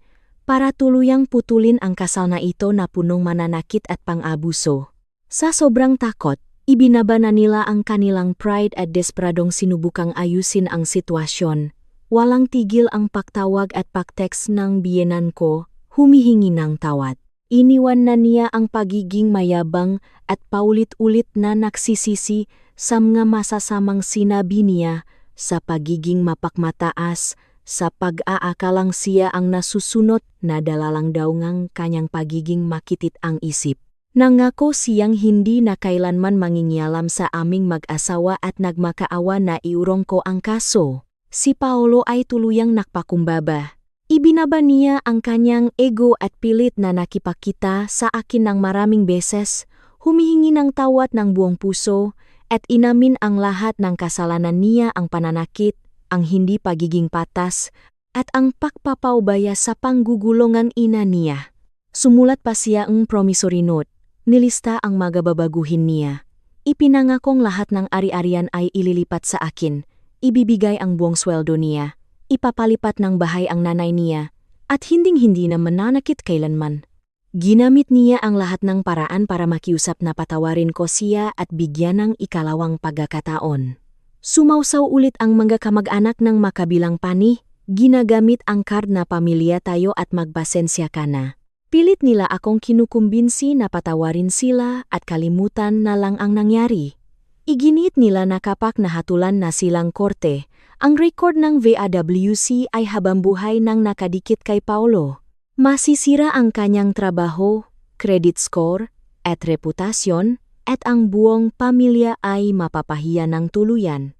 para tuluyang putulin ang kasal na ito na punong mananakit at pang-abuso. Sa sobrang takot, ibinaba na nila ang kanilang pride at desperadong sinubukang ayusin ang sitwasyon. Walang tigil ang pagtawag at pagtext ng biyenan ko, humihingi ng tawad. Iniwan na niya ang pagiging mayabang at paulit-ulit na nagsisisi sa mga masasamang sinabi niya, sa pagiging mapakmataas, sa pag-aakalang siya ang nasusunod na dalalang daw ngang kanyang pagiging makitit ang isip. Nangako siyang hindi na kailanman mangingialam sa aming mag-asawa at nagmakaawa na iurong ko ang kaso. Si Paolo ay tuluyang nakpakumbaba. Ibinaba niya ang kanyang ego at pilit na nakipakita sa akin ng maraming beses, humihingi ng tawad ng buong puso, at inamin ang lahat ng kasalanan niya, ang pananakit, ang hindi pagiging patas, at ang pagpapaubaya sa panggugulong ng ina niya. Sumulat pa siya ang promissory note, nilista ang magababaguhin niya. Ipinangakong lahat ng ari-arian ay ililipat sa akin, ibibigay ang buong sweldo niya, ipapalipat ng bahay ang nanay niya, at hinding-hindi na mananakit kailanman. Ginamit niya ang lahat ng paraan para makiusap na patawarin ko siya at bigyan ng ikalawang pagkakataon. Sumausaw ulit ang mga kamag-anak ng makabilang pani, ginagamit ang card na pamilya tayo at magpasensya ka na. Pilit nila akong kinukumbinsi na patawarin sila at kalimutan na lang ang nangyari. Iginit nila na kapag nahatulan na silang korte, ang record ng VAWC ay habambuhay nang nakadikit kay Paolo. Masisira ang kanyang trabaho, credit score, at reputasyon, at ang buong pamilya ay mapapahiya ng tuluyan.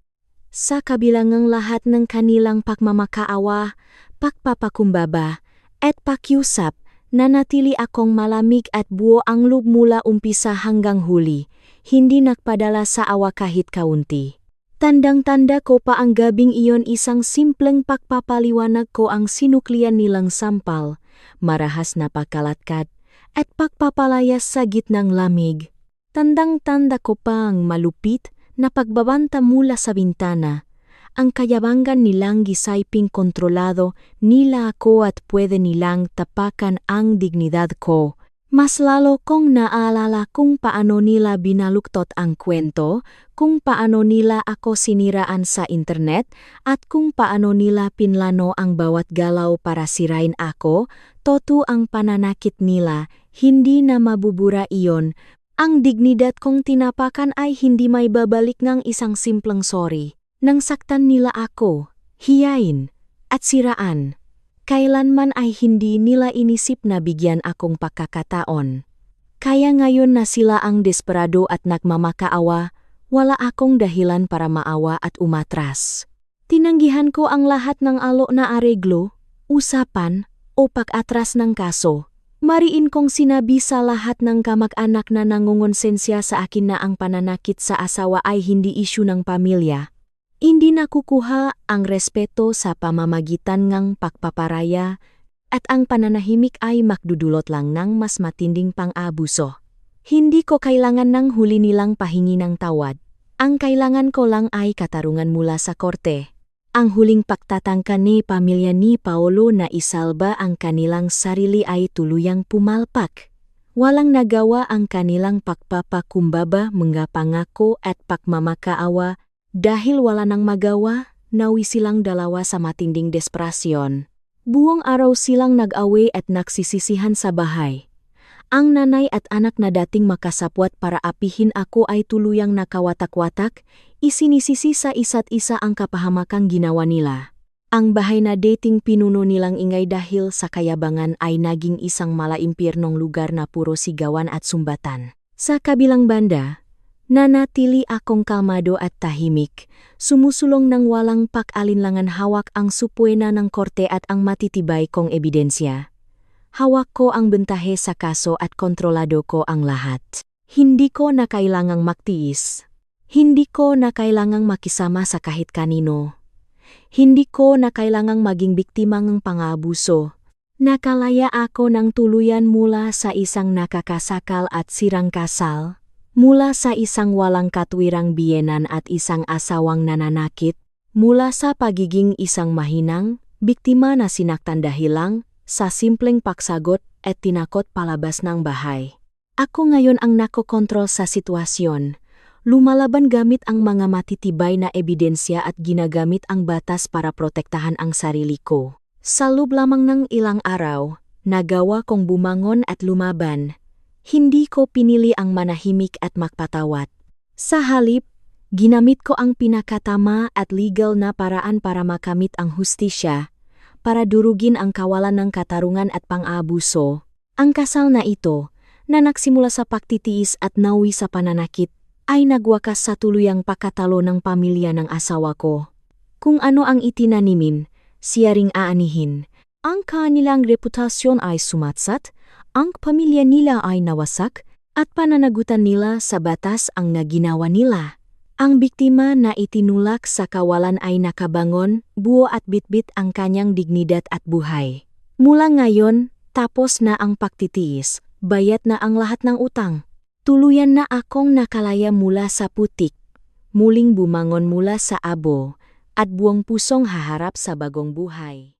Sa kabilang ng lahat ng kanilang pagmamakaawa, pagpapakumbaba, at pakiusap, nanatili akong malamig at buo ang loob mula umpisa hanggang huli, hindi nagpadala sa awa kahit kaunti. Tandang-tanda ko pa ang gabing iyon, isang simpleng pagpapaliwanag ko ang sinuklian nilang sampal, marahas na pagkalatkad, at pagpapalayas sa gitnang lamig. Tandang-tanda ko pa ang malupit na pagbabanta mula sa bintana, ang kayabangan nilang gisayping kontrolado nila ako at pwede nilang tapakan ang dignidad ko. Mas lalo kong naalala kung paano nila binaluktot ang kwento, kung paano nila ako siniraan sa internet, at kung paano nila pinlano ang bawat galaw para sirain ako. Totoo ang pananakit nila, hindi na mabubura iyon. Ang dignidad kong tinapakan ay hindi may babalik ng isang simpleng sorry. Nang saktan nila ako, hiyain, at siraan, kailanman ay hindi nila inisip na bigyan akong pagkakataon. Kaya ngayon na sila ang desperado at nagmamakaawa, wala akong dahilan para maawa at umatras. Tinanggihan ko ang lahat ng alo na areglo, usapan, o pag-atras ng kaso. Mariin kong sinabi sa lahat ng kamag-anak na nangungonsensya sa akin na ang pananakit sa asawa ay hindi isyu ng pamilya. Hindi nakukuha ang respeto sa pamamagitan ng pagpaparaya, at ang pananahimik ay makdudulot lang ng mas matinding pang-abuso. Hindi ko kailangan ng huli nilang pahingi ng tawad. Ang kailangan ko lang ay katarungan mula sa korte. Ang huling pagtatangka ni pamilya ni Paolo na isalba ang kanilang sarili ay tuluyang pumalpak. Walang nagawa ang kanilang pagpapakumbaba, mga pangako at pagmamakaawa. Dahil wala nang magawa, nawi silang dalawa sa matinding desperasyon. Buong araw silang nag-away at nagsisisihan sa bahay. Ang nanay at anak na dating makasapwat para apihin ako ay tuluyang nakawatak-watak, isinisisi sa isa't isa ang kapahamakang ginawa nila. Ang bahay na dating pinuno nilang ingay dahil sa kayabangan ay naging isang malaimpyernong lugar na puro sigawan at sumbatan. Sa kabilang banda, nanatili akong kalmado at tahimik, sumusulong ng walang pak-alinlangan, hawak ang supwena ng korte at ang matitibay kong ebidensya. Hawak ko ang bentahe sa kaso at kontrolado ko ang lahat. Hindi ko na kailangang magtiis. Hindi ko na kailangang makisama sa kahit kanino. Hindi ko na kailangang maging biktima ng pang-aabuso. Nakalaya ako ng tuluyan mula sa isang nakakasakal at sirang kasal, mula sa isang walang katwirang biyenan at isang asawang nananakit, mula sa pagiging isang mahinang, biktima na sinaktan dahil lang sa simpleng pagsagot at tinakot palabas ng bahay. Ako ngayon ang nakokontrol sa sitwasyon, lumalaban gamit ang mga matitibay na ebidensya at ginagamit ang batas para protektahan ang sarili ko. Sa loob lamang ng ilang araw, nagawa kong bumangon at lumaban. Hindi ko pinili ang manahimik at magpatawad. Sa halip, ginamit ko ang pinakatama at legal na paraan para makamit ang hustisya, para durugin ang kawalan ng katarungan at pang-aabuso. Ang kasal na ito, na nagsimula sa pagtitiis at nawi sa pananakit, ay nagwakas sa tuluyang pagkatalo ng pamilya ng asawa ko. Kung ano ang itinanimin, siya ring aanihin. Ang kanilang reputasyon ay sumatsat, ang pamilya nila ay nawasak, at pananagutan nila sa batas ang naginawa nila. Ang biktima na itinulak sa kawalan ay nakabangon, buo at bitbit ang kanyang dignidad at buhay. Mula ngayon, tapos na ang pagtitiis, bayad na ang lahat ng utang. Tuluyan na akong nakalaya mula sa putik, muling bumangon mula sa abo, at buong pusong haharap sa bagong buhay.